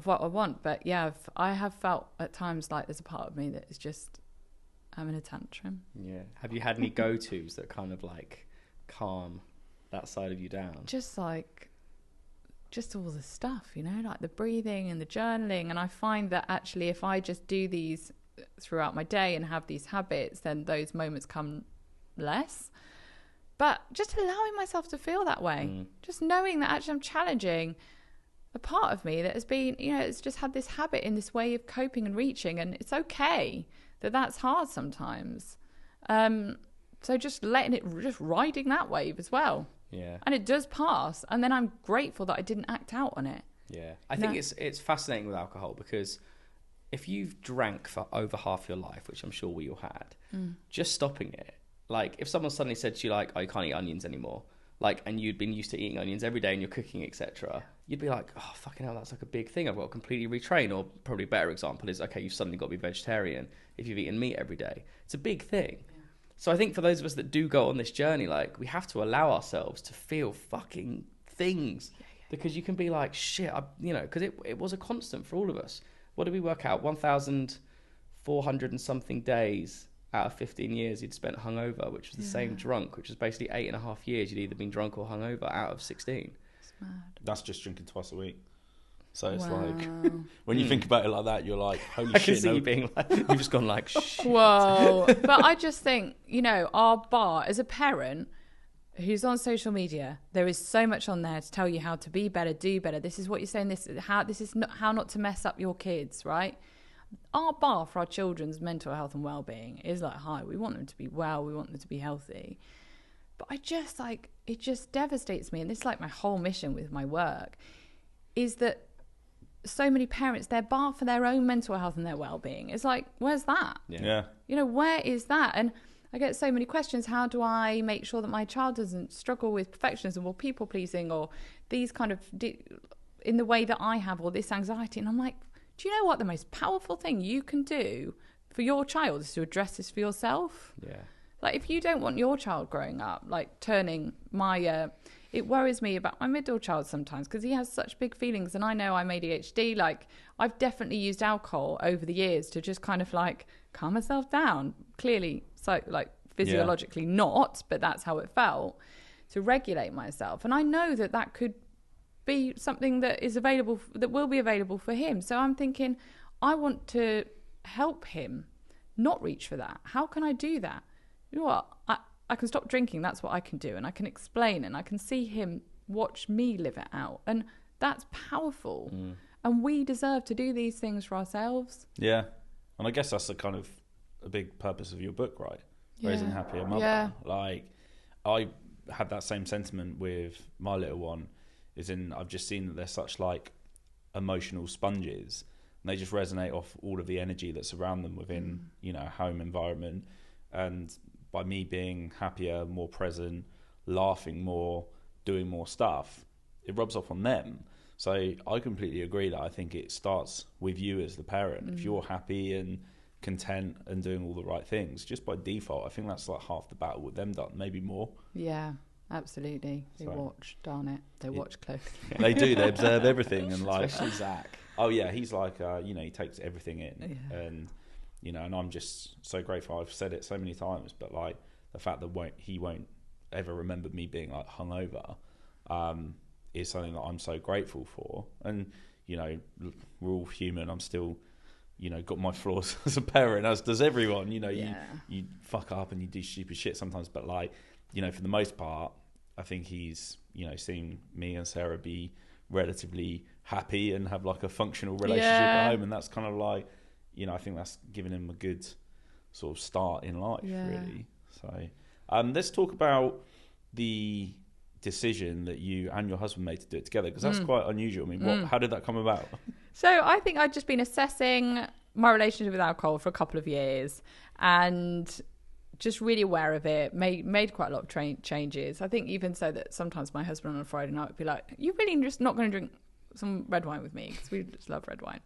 what I want. But yeah, I have felt at times like there's a part of me that is just having a tantrum. Yeah. Have you had any go-tos that kind of like calm that side of you down? Just all the stuff, you know, like the breathing and the journaling. And I find that actually if I just do these throughout my day and have these habits, then those moments come less. But just allowing myself to feel that way, just knowing that actually I'm challenging a part of me that has been, you know, it's just had this habit in this way of coping and reaching, and it's okay that that's hard sometimes. So just riding that wave as well. Yeah. And it does pass, and then I'm grateful that I didn't act out on it. Yeah. I think it's fascinating with alcohol, because if you've drank for over half your life, which I'm sure we all had, just stopping it. Like, if someone suddenly said to you, like, oh, you can't eat onions anymore, like, and you'd been used to eating onions every day in your cooking, etc., you'd be like, oh, fucking hell, that's like a big thing. I've got to completely retrain. Or probably a better example is, okay, you've suddenly got to be vegetarian if you've eaten meat every day. It's a big thing. Yeah. So I think for those of us that do go on this journey, like, we have to allow ourselves to feel fucking things. Because you can be like, shit, you know, because it was a constant for all of us. What did we work out? 1,400 and something days out of 15 years you'd spent hungover, which was the same drunk, which was basically 8.5 years you'd either been drunk or hungover out of 16. It's mad. That's just drinking twice a week. So it's like, when you think about it like that, you're like, holy shit. I can see you being like, you've just gone like, shit. Whoa. But I just think, you know, our bar, as a parent who's on social media, there is so much on there to tell you how to be better, do better. This is what you're saying. This is not how not to mess up your kids, right? Our bar for our children's mental health and well-being is like high. We want them to be well. We want them to be healthy. But I just like, it just devastates me. And this is like my whole mission with my work, is that so many parents, their bar for their own mental health and their well-being is like, where's that? Yeah. You know, where is that? And I get so many questions. How do I make sure that my child doesn't struggle with perfectionism or people pleasing or these kind of in the way that I have, or this anxiety? And I'm like, do you know what the most powerful thing you can do for your child is to address this for yourself? Yeah. Like, if you don't want your child growing up, like turning my, it worries me about my middle child sometimes because he has such big feelings, and I know I'm ADHD. Like, I've definitely used alcohol over the years to just kind of like calm myself down. Clearly, so like physiologically not, but that's how it felt, to regulate myself. And I know that that could be something that is available, that will be available for him. So I'm thinking, I want to help him not reach for that. How can I do that? You know what? I can stop drinking. That's what I can do. And I can explain, and I can see him watch me live it out. And that's powerful. And we deserve to do these things for ourselves. Yeah. And I guess that's the kind of a big purpose of your book, right? Yeah. Raising a happier mother. Yeah. Like, I had that same sentiment with my little one, is in I've just seen that they're such like emotional sponges, and they just resonate off all of the energy that's around them within, you know, a home environment. And by me being happier, more present, laughing more, doing more stuff, it rubs off on them. So I completely agree that I think it starts with you as the parent. If you're happy and content and doing all the right things, just by default, I think that's like half the battle with them done, maybe more. Yeah, absolutely. They watch, darn it. They watch closely. They do. They observe everything, and like, especially Zach. oh yeah, he's like, you know, he takes everything in, and you know, and I'm just so grateful. I've said it so many times, but like the fact that he won't ever remember me being like hungover, is something that I'm so grateful for. And you know, we're all human. I'm still, you know, got my flaws as a parent, as does everyone. You know, you fuck up and you do stupid shit sometimes, but like, you know, for the most part, I think he's, you know, seen me and Sarah be relatively happy and have like a functional relationship at home, and that's kind of like, you know, I think that's given him a good sort of start in life, really. So let's talk about the decision that you and your husband made to do it together, because that's quite unusual. I mean, how did that come about? So I think I'd just been assessing my relationship with alcohol for a couple of years and just really aware of it, made quite a lot of changes. I think even so that sometimes my husband on a Friday night would be like, "You really just not going to drink some red wine with me?" Because we just love red wine.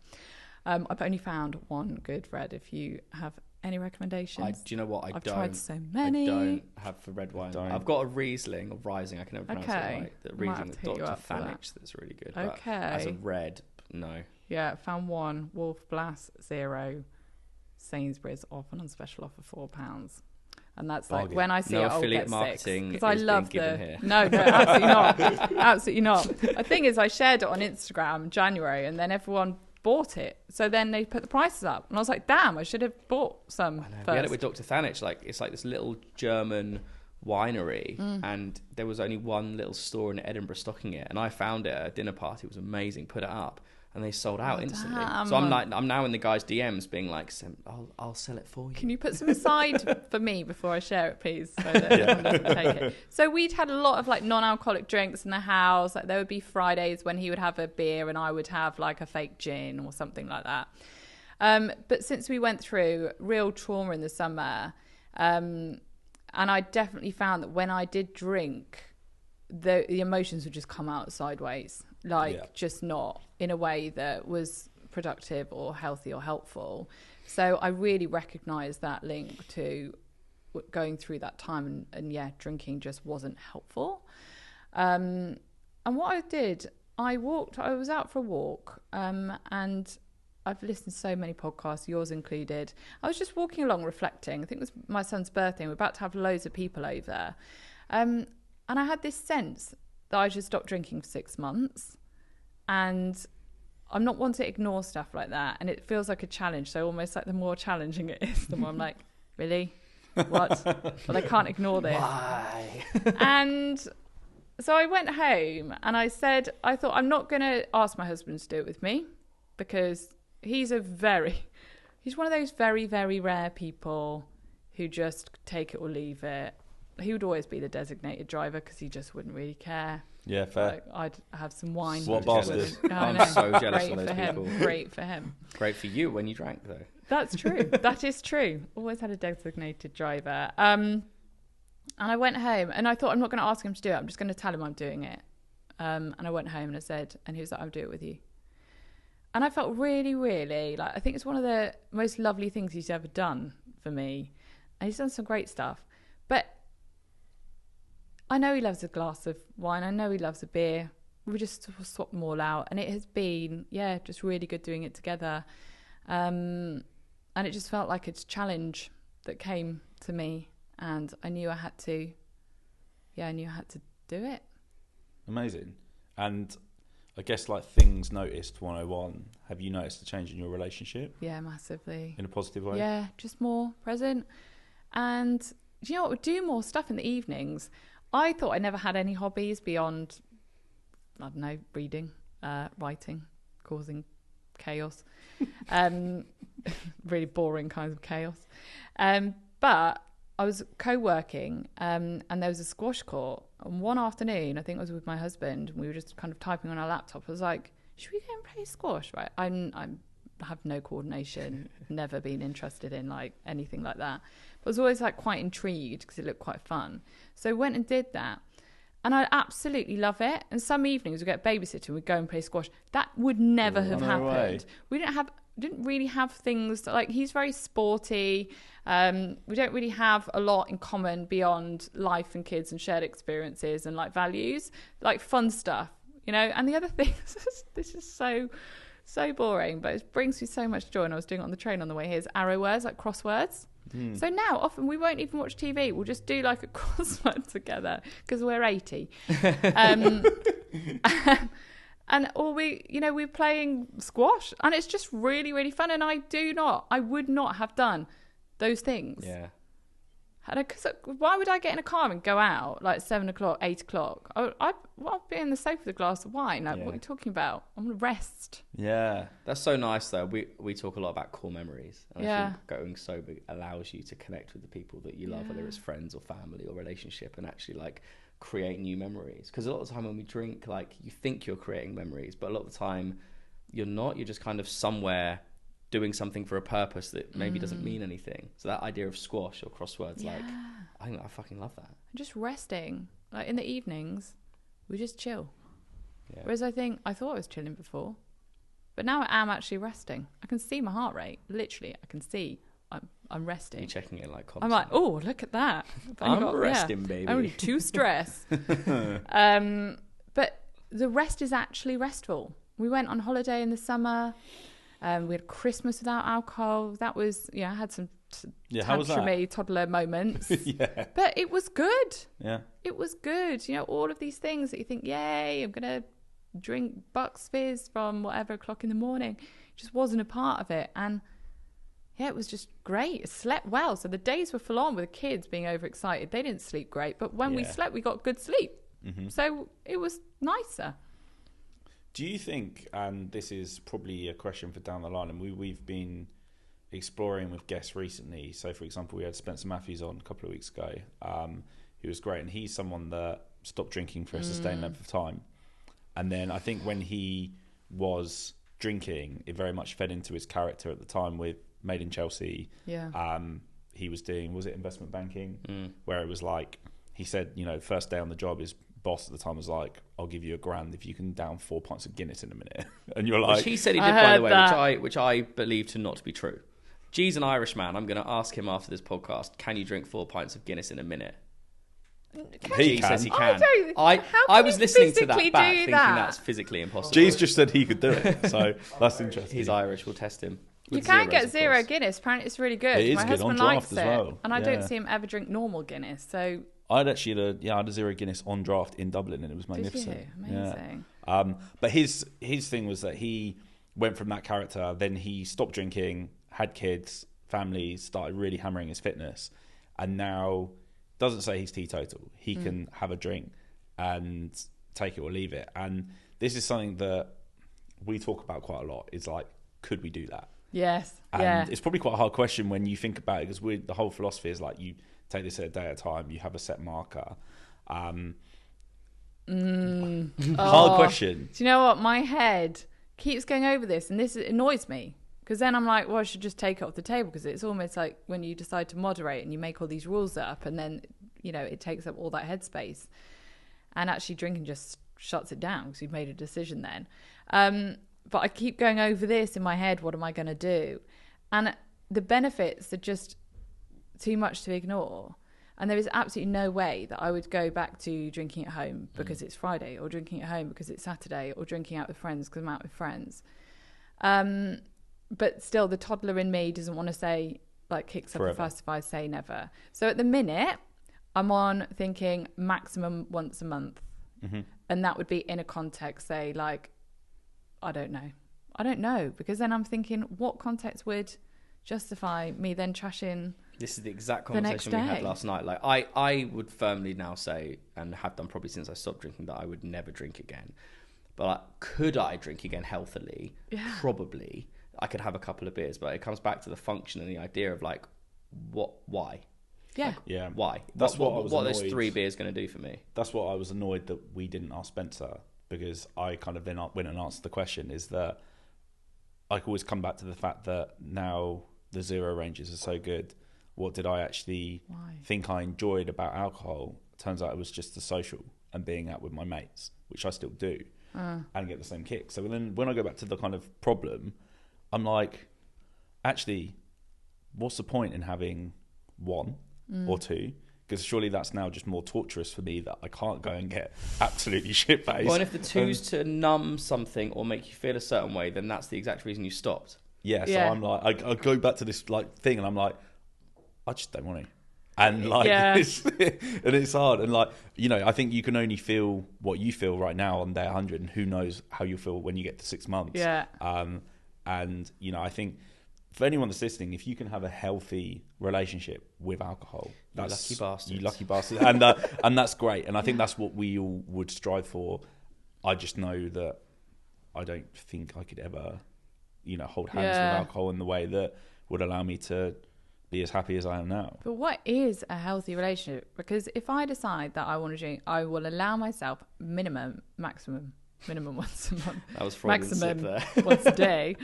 I've only found one good red. If you have any recommendations? Do you know what? I've tried so many. I don't have for red wine. I've got a Riesling or Rising. I can never pronounce it right. The Riesling with Dr. Thanich that's really good. But as a red, no. Yeah, found one. Wolf Blass 0. Sainsbury's often on special offer £4. And that's like when I see it, I'll get marketing because I love here. No, absolutely not. Absolutely not. The thing is, I shared it on Instagram in January, and then everyone bought it. So then they put the prices up, and I was like, "Damn, I should have bought some." First. We had it with Dr. Thanich. Like, it's like this little German winery, and there was only one little store in Edinburgh stocking it, and I found it at a dinner party. It was amazing. Put it up. And they sold out instantly. Damn. So I'm now in the guy's DMs being like, I'll sell it for you. Can you put some aside for me before I share it, please? So that everyone doesn't take it. So we'd had a lot of like non-alcoholic drinks in the house. Like there would be Fridays when he would have a beer and I would have like a fake gin or something like that. But since we went through real trauma in the summer, and I definitely found that when I did drink, the emotions would just come out sideways. Just not in a way that was productive or healthy or helpful. So I really recognised that link to going through that time, and drinking just wasn't helpful. And what I did, I was out for a walk, and I've listened to so many podcasts, yours included. I was just walking along reflecting. I think it was my son's birthday, and we're about to have loads of people over. And I had this sense that I should stop drinking for 6 months. And I'm not one to ignore stuff like that. And it feels like a challenge. So almost like the more challenging it is, the more I'm like, really? What? But I can't ignore this. Why? And so I went home and I thought, I'm not going to ask my husband to do it with me, because he's one of those very, very rare people who just take it or leave it. He would always be the designated driver because he just wouldn't really care. Yeah, fair. Like, I'd have some wine. What bastard. I'm so jealous of those people. Great for him. Great for you when you drank, though. That's true. That is true. Always had a designated driver. And I went home and I thought, I'm not going to ask him to do it. I'm just going to tell him I'm doing it. And I went home and I said, and he was like, I'll do it with you. And I felt really, really, like, I think it's one of the most lovely things he's ever done for me. And he's done some great stuff. But I know he loves a glass of wine. I know he loves a beer. We just swapped them all out. And it has been, just really good doing it together. And it just felt like it's a challenge that came to me. And I knew I had to do it. Amazing. And I guess like things noticed 101. Have you noticed a change in your relationship? Yeah, massively. In a positive way? Yeah, just more present. And do you know what? We do more stuff in the evenings. I thought I never had any hobbies beyond, I don't know, reading, writing, causing chaos. Really boring kinds of chaos. But I was co-working and there was a squash court. And one afternoon, I think I was with my husband, and we were just kind of typing on our laptop. I was like, should we go and play squash? Right. I have no coordination, never been interested in like anything like that. But I was always like quite intrigued because it looked quite fun. So I went and did that. And I absolutely love it. And some evenings we get babysitter and we go and play squash. That would never have happened. We didn't really have things like, he's very sporty. We don't really have a lot in common beyond life and kids and shared experiences and like values, like fun stuff, you know. And the other thing, this is so boring, but it brings me so much joy. And I was doing it on the train on the way here, is arrow words, like crosswords. So now often we won't even watch TV. We'll just do like a crossword together because we're 80. And or we're playing squash, and it's just really, really fun. And I would not have done those things. Yeah. Because why would I get in a car and go out like 7 o'clock, 8 o'clock? I'll be in the sofa with a glass of wine. Like, what are you talking about? I'm going to rest. Yeah. That's so nice, though. We talk a lot about core memories. And I think going sober allows you to connect with the people that you love, whether it's friends or family or relationship, and actually like create new memories. Because a lot of the time when we drink, like you think you're creating memories, but a lot of the time you're not. You're just kind of somewhere doing something for a purpose that maybe doesn't mean anything. So that idea of squash or crosswords, like, I fucking love that. Just resting. Like in the evenings, we just chill. Yeah. Whereas I thought I was chilling before, but now I am actually resting. I can see my heart rate. Literally, I can see I'm resting. You're checking it like I'm constantly. like, oh, look at that. I'm resting, baby. Only 2 stress. But the rest is actually restful. We went on holiday in the summer. We had Christmas without alcohol. That was, I had some tantrumy toddler moments. But it was good. Yeah. It was good. All of these things that you think, yay, I'm going to drink Bucks Fizz from whatever o'clock in the morning. It just wasn't a part of it. And it was just great. I slept well. So the days were full on with the kids being overexcited. They didn't sleep great. But when we slept, we got good sleep. Mm-hmm. So it was nicer. Do you think, and this is probably a question for down the line, and we've been exploring with guests recently. So, for example, we had Spencer Matthews on a couple of weeks ago, who was great. And he's someone that stopped drinking for a sustained length of time. And then I think when he was drinking, it very much fed into his character at the time with Made in Chelsea. Yeah. He was doing, was it investment banking? Where it was like, he said, first day on the job, his boss at the time was like, I'll give you $1,000 if you can down 4 pints of Guinness in a minute. And you're like... Which he said he did, by the way, which I believe to not be true. G's an Irish man. I'm going to ask him after this podcast, can you drink 4 pints of Guinness in a minute? He says he can. I was listening to that back thinking that's physically impossible. G's just said he could do it. So that's interesting. He's Irish. We'll test him. You can get zero Guinness. Apparently it's really good. It is My good husband on likes draft as well. And I don't see him ever drink normal Guinness. So... I had a zero Guinness on draft in Dublin, and it was magnificent. Did you? Amazing. Yeah. But his thing was that he went from that character, then he stopped drinking, had kids, family, started really hammering his fitness, and now doesn't say he's teetotal. He can have a drink and take it or leave it. And this is something that we talk about quite a lot. Is like, could we do that? Yes. And it's probably quite a hard question when you think about it, because the whole philosophy is like, you take this a day at a time, you have a set marker. Hard question. Do you know what? My head keeps going over this, and this annoys me, because then I'm like, well, I should just take it off the table, because it's almost like when you decide to moderate and you make all these rules up, and then it takes up all that headspace, and actually drinking just shuts it down because you've made a decision then. But I keep going over this in my head. What am I going to do? And the benefits are just too much to ignore. And there is absolutely no way that I would go back to drinking at home because it's Friday, or drinking at home because it's Saturday, or drinking out with friends because I'm out with friends. But still, the toddler in me doesn't want to say, like, kicks up a fuss if I say never. So at the minute, I'm on thinking maximum once a month. Mm-hmm. And that would be in a context, say, like, I don't know. Because then I'm thinking, what context would justify me then trashing... This is the exact conversation we had last night. Like, I would firmly now say, and have done probably since I stopped drinking, that I would never drink again. But like, could I drink again healthily? Yeah. Probably. I could have a couple of beers, but it comes back to the function and the idea of like, why? Yeah. Like, yeah. Why? That's what are those 3 beers going to do for me? That's what I was annoyed that we didn't ask Spencer, because I kind of then went and answered the question, is that I can always come back to the fact that now the zero ranges are so good. What did I actually think I enjoyed about alcohol? Turns out it was just the social and being out with my mates, which I still do, and get the same kick. So then when I go back to the kind of problem, I'm like, actually, what's the point in having one or two? Because surely that's now just more torturous for me, that I can't go and get absolutely shit-faced. Well, and if the two's to numb something or make you feel a certain way, then that's the exact reason you stopped. Yeah, so I'm like, I go back to this like thing, and I'm like, I just don't want to. And like, and it's hard. And like, you know, I think you can only feel what you feel right now on day 100, and who knows how you feel when you get to 6 months. Yeah. And you know, I think for anyone that's listening, if you can have a healthy relationship with alcohol, that's you lucky bastards. You lucky bastards. And that's great. And I think that's what we all would strive for. I just know that I don't think I could ever, you know, hold hands with alcohol in the way that would allow me to be as happy as I am now. But what is a healthy relationship? Because if I decide that I want to drink, I will allow myself maximum once a month. That was Freudian slip there. Once a day.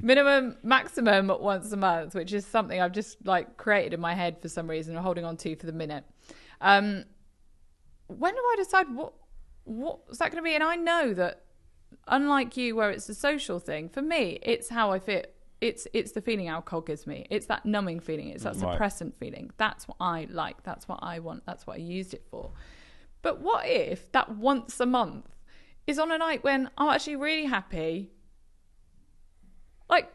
Maximum once a month, which is something I've just like created in my head for some reason, or holding on to for the minute. When do I decide what's that going to be? And I know that, unlike you, where it's a social thing, for me, it's how I feel. It's the feeling alcohol gives me. It's that numbing feeling. It's that suppressant feeling. That's what I like. That's what I want. That's what I used it for. But what if that once a month is on a night when I'm actually really happy? Like,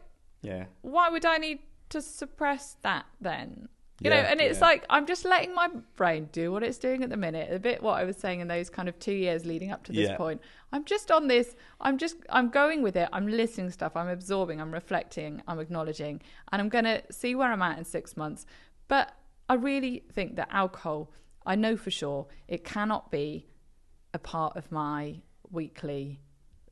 why would I need to suppress that then? You know, and it's like, I'm just letting my brain do what it's doing at the minute. A bit what I was saying in those kind of 2 years leading up to this point. I'm just on this, I'm going with it. I'm listening to stuff. I'm absorbing, I'm reflecting, I'm acknowledging, and I'm going to see where I'm at in 6 months. But I really think that alcohol, I know for sure, it cannot be a part of my weekly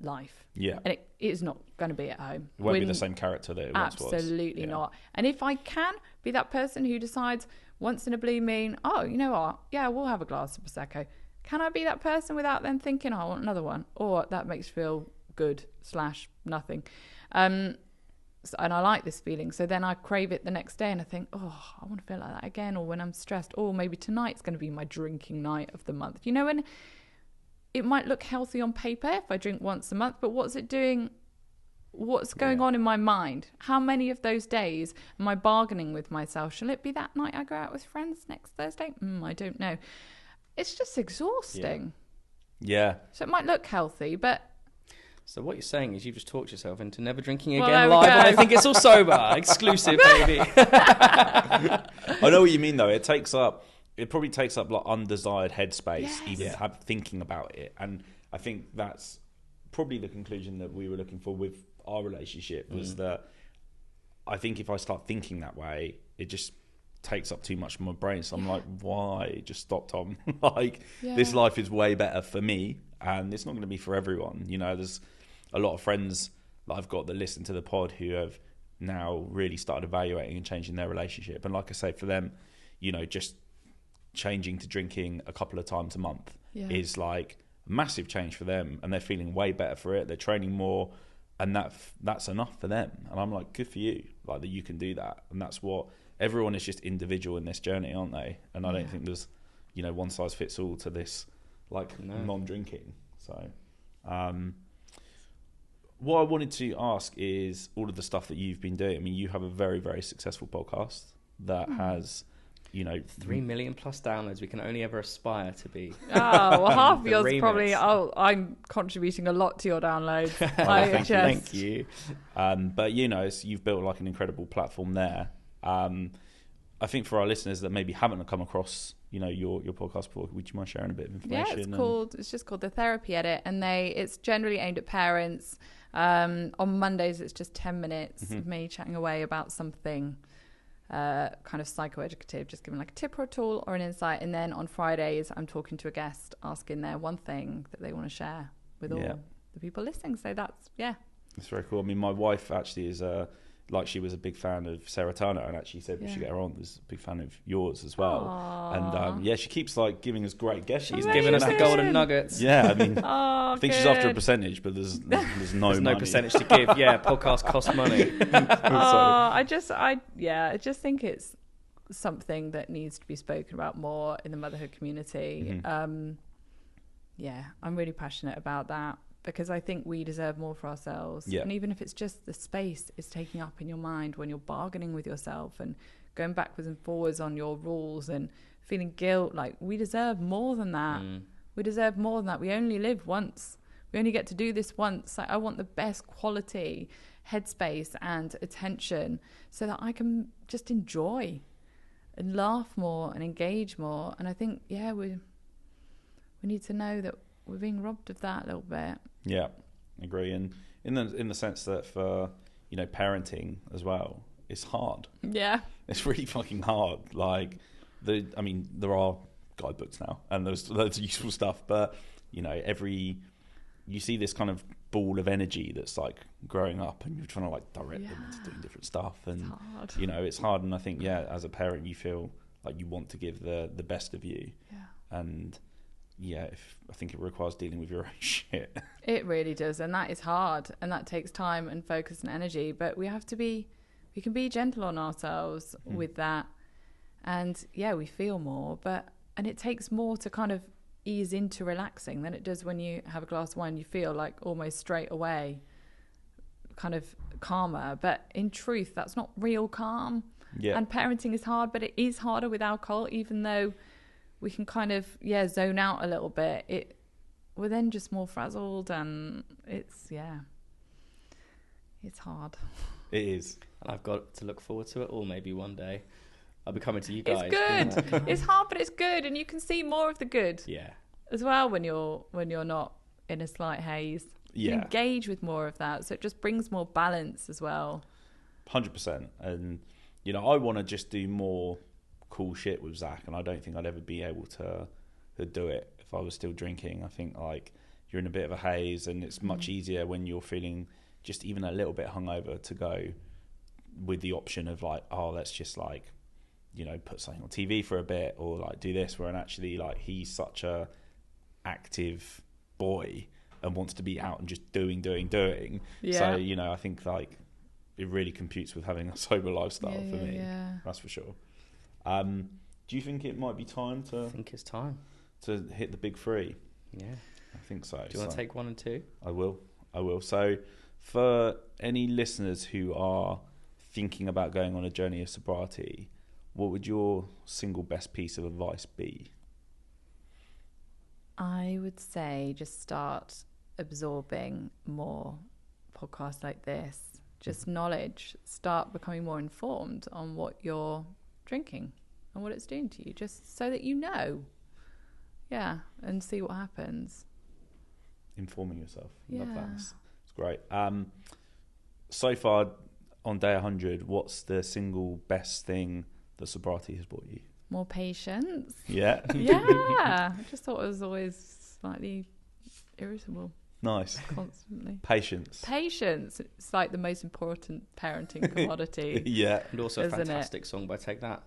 life. Yeah. And it is not going to be at home. It won't be the same character that it once was. Absolutely not. And if I can be that person who decides once in a blue moon, oh, you know what? Yeah, we'll have a glass of Prosecco. Can I be that person without then thinking, oh, I want another one? Or that makes me feel good / nothing. And I like this feeling. So then I crave it the next day and I think, oh, I want to feel like that again. Or when I'm stressed, or maybe tonight's going to be my drinking night of the month. You know, and it might look healthy on paper if I drink once a month, but what's it doing? What's going on in my mind? How many of those days am I bargaining with myself? Shall it be that night I go out with friends next Thursday? I don't know. It's just exhausting. Yeah. So it might look healthy, but... So what you're saying is you've just talked yourself into never drinking again live. I think it's all sober. Exclusive, baby. I know what you mean, though. It probably takes up like undesired headspace, thinking about it. And I think that's probably the conclusion that we were looking for with our relationship, was that I think if I start thinking that way, it just takes up too much of my brain. So I'm like, why? Just stop, Tom. This life is way better for me, and it's not going to be for everyone. You know, there's a lot of friends that I've got that listen to the pod who have now really started evaluating and changing their relationship. And like I say, for them, you know, just changing to drinking a couple of times a month is like a massive change for them, and they're feeling way better for it. They're training more, and that's enough for them. And I'm like, good for you, like that you can do that. And that's what everyone is, just individual in this journey, aren't they? And I don't think there's, you know, one size fits all to this, like non-drinking. So what I wanted to ask is all of the stuff that you've been doing. I mean, you have a very, very successful podcast that has, you know, 3 million plus downloads. We can only ever aspire to be. Oh, well, half of yours probably. Oh, I'm contributing a lot to your downloads. Thank you. But you know, you've built like an incredible platform there. I think for our listeners that maybe haven't come across, you know, your podcast before, would you mind sharing a bit of information? Yeah, it's just called The Therapy Edit, and it's generally aimed at parents. On Mondays, it's just 10 minutes of me chatting away about something kind of psychoeducative, just giving like a tip or a tool or an insight. And then on Fridays, I'm talking to a guest, asking their one thing that they want to share with all the people listening. So that's very cool. I mean, my wife actually is like she was a big fan of Sarah Turner, and actually said we should get her on. Was a big fan of yours as well. Aww. And she keeps like giving us great guests. She's giving us the golden nuggets. Yeah, I mean, I think she's after a percentage, but there's no There's money. no percentage to give. Yeah, podcasts cost money. I just think it's something that needs to be spoken about more in the motherhood community. I'm really passionate about that, because I think we deserve more for ourselves. Yeah. And even if it's just the space it's taking up in your mind when you're bargaining with yourself and going backwards and forwards on your rules and feeling guilt, like, we deserve more than that. We deserve more than that. We only live once. We only get to do this once. Like, I want the best quality headspace and attention so that I can just enjoy and laugh more and engage more. And I think, we need to know that we're being robbed of that a little bit. Yeah, agree. And in the sense that for, parenting as well, it's hard. Yeah. It's really fucking hard. Like, there are guidebooks now and there's loads of useful stuff, but, you see this kind of ball of energy that's like growing up, and you're trying to like direct them into doing different stuff. And, it's hard. It's hard. And I think, as a parent, you feel like you want to give the best of you. Yeah. And, I think it requires dealing with your own shit. It really does, and that is hard, and that takes time and focus and energy. But we can be gentle on ourselves with that, and we feel more. And it takes more to kind of ease into relaxing than it does when you have a glass of wine. You feel like almost straight away, kind of calmer. But in truth, that's not real calm. Yeah. And parenting is hard, but it is harder with alcohol, even though we can kind of zone out a little bit. We're then just more frazzled, and it's hard. It is. And I've got to look forward to it all. Maybe one day I'll be coming to you guys. It's good. It's hard, but it's good, and you can see more of the good. Yeah. As well when you're not in a slight haze. You engage with more of that, so it just brings more balance as well. 100%. And I want to just do more cool shit with Zach, and I don't think I'd ever be able to do it if I was still drinking. I think like you're in a bit of a haze, and it's much easier when you're feeling just even a little bit hungover to go with the option of like, let's just like, put something on TV for a bit, or like do this, where actually like he's such a active boy and wants to be out and just doing. Yeah. So, I think like it really computes with having a sober lifestyle for me. Yeah. That's for sure. Do you think it might be time to... I think it's time. To hit the big three? Yeah. I think so. Do you want to take 1 and 2? I will. So for any listeners who are thinking about going on a journey of sobriety, what would your single best piece of advice be? I would say just start absorbing more podcasts like this. Just knowledge. Start becoming more informed on what you're drinking and what it's doing to you, just so that and see what happens. Informing yourself. Love that. It's great. So far on day 100, what's the single best thing that sobriety has brought you? More patience. Yeah. I just thought I was always slightly irritable. Nice. Constantly. Patience. It's like the most important parenting commodity. Yeah. And also a fantastic song by Take That.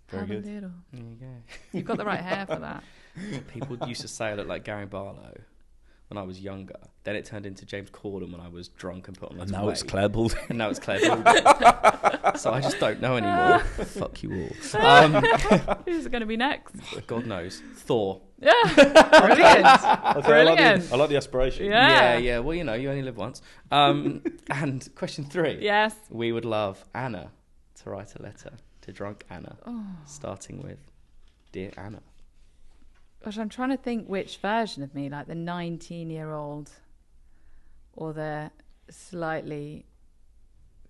Very good. There you go. You've got the right hair for that. People used to say I look like Gary Barlow when I was younger. Then it turned into James Corden when I was drunk and put on loads of weight. It's Claire Baldwin. And now it's Claire Baldwin. So I just don't know anymore. Fuck you all. Who's it going to be next? God knows. Thor. Yeah. Brilliant. I like the aspiration. Yeah. Well, you only live once. And question 3. Yes. We would love Anna to write a letter to drunk Anna, starting with, Dear Anna. Gosh, I'm trying to think which version of me, like the 19-year-old or the slightly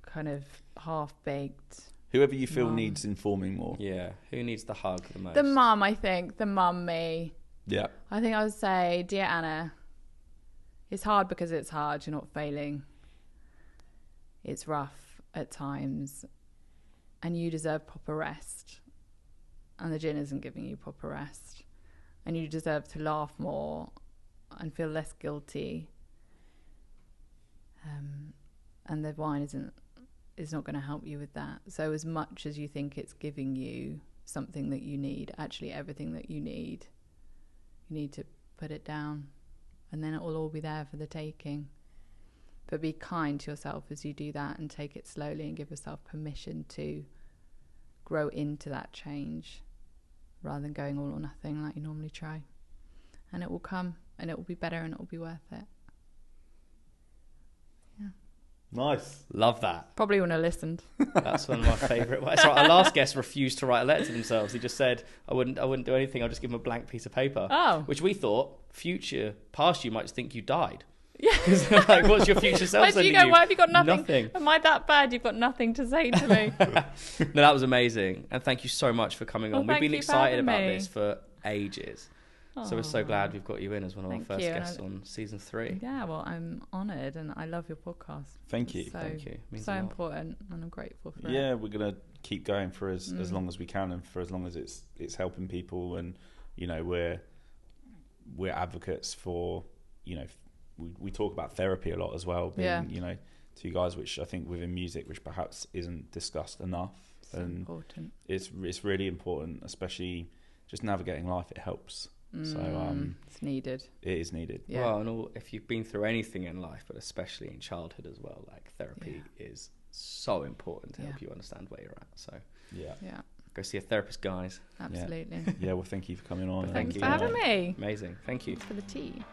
kind of half-baked. Whoever you feel needs informing more. Yeah, who needs the hug the most? The mum, I think. The mum me. Yeah. I think I would say, Dear Anna, it's hard because it's hard. You're not failing. It's rough at times. And you deserve proper rest. And the gin isn't giving you proper rest. And you deserve to laugh more and feel less guilty. And the wine isn't is not going to help you with that. So as much as you think it's giving you something that you need, actually everything that you need to put it down, and then it will all be there for the taking. But be kind to yourself as you do that, and take it slowly, and give yourself permission to grow into that change rather than going all or nothing like you normally try. And it will come, and it will be better, and it will be worth it. Yeah. Nice. Love that. Probably wouldn't have listened. That's one of my favourite. So our last guest refused to write a letter to themselves. He just said, I wouldn't do anything. I'll just give them a blank piece of paper. Oh. Which we thought, past you might just think you died. Yeah. Like, what's your future self sending you? Why have you got nothing? Nothing. Am I that bad? You've got nothing to say to me. No, that was amazing. And thank you so much for coming on. We've been excited about me. this for ages. So we're so glad we've got you in as one of our first guests on season 3. Yeah, well, I'm honoured, and I love your podcast. Thank you. Thank you. So important, and I'm grateful for it. Yeah, we're gonna keep going for as long as we can, and for as long as it's helping people, and you know we're advocates for, you know, we talk about therapy a lot as well, being you know, two guys, which I think within music, which perhaps isn't discussed enough. So and important. It's really important, especially just navigating life. It helps. So it's needed. It is needed. Yeah. Well, if you've been through anything in life, but especially in childhood as well, like therapy is so important to help you understand where you're at. So yeah, go see a therapist, guys. Absolutely. Yeah, well, thank you for coming on. Thanks for having me. Amazing. Thank you. For the tea.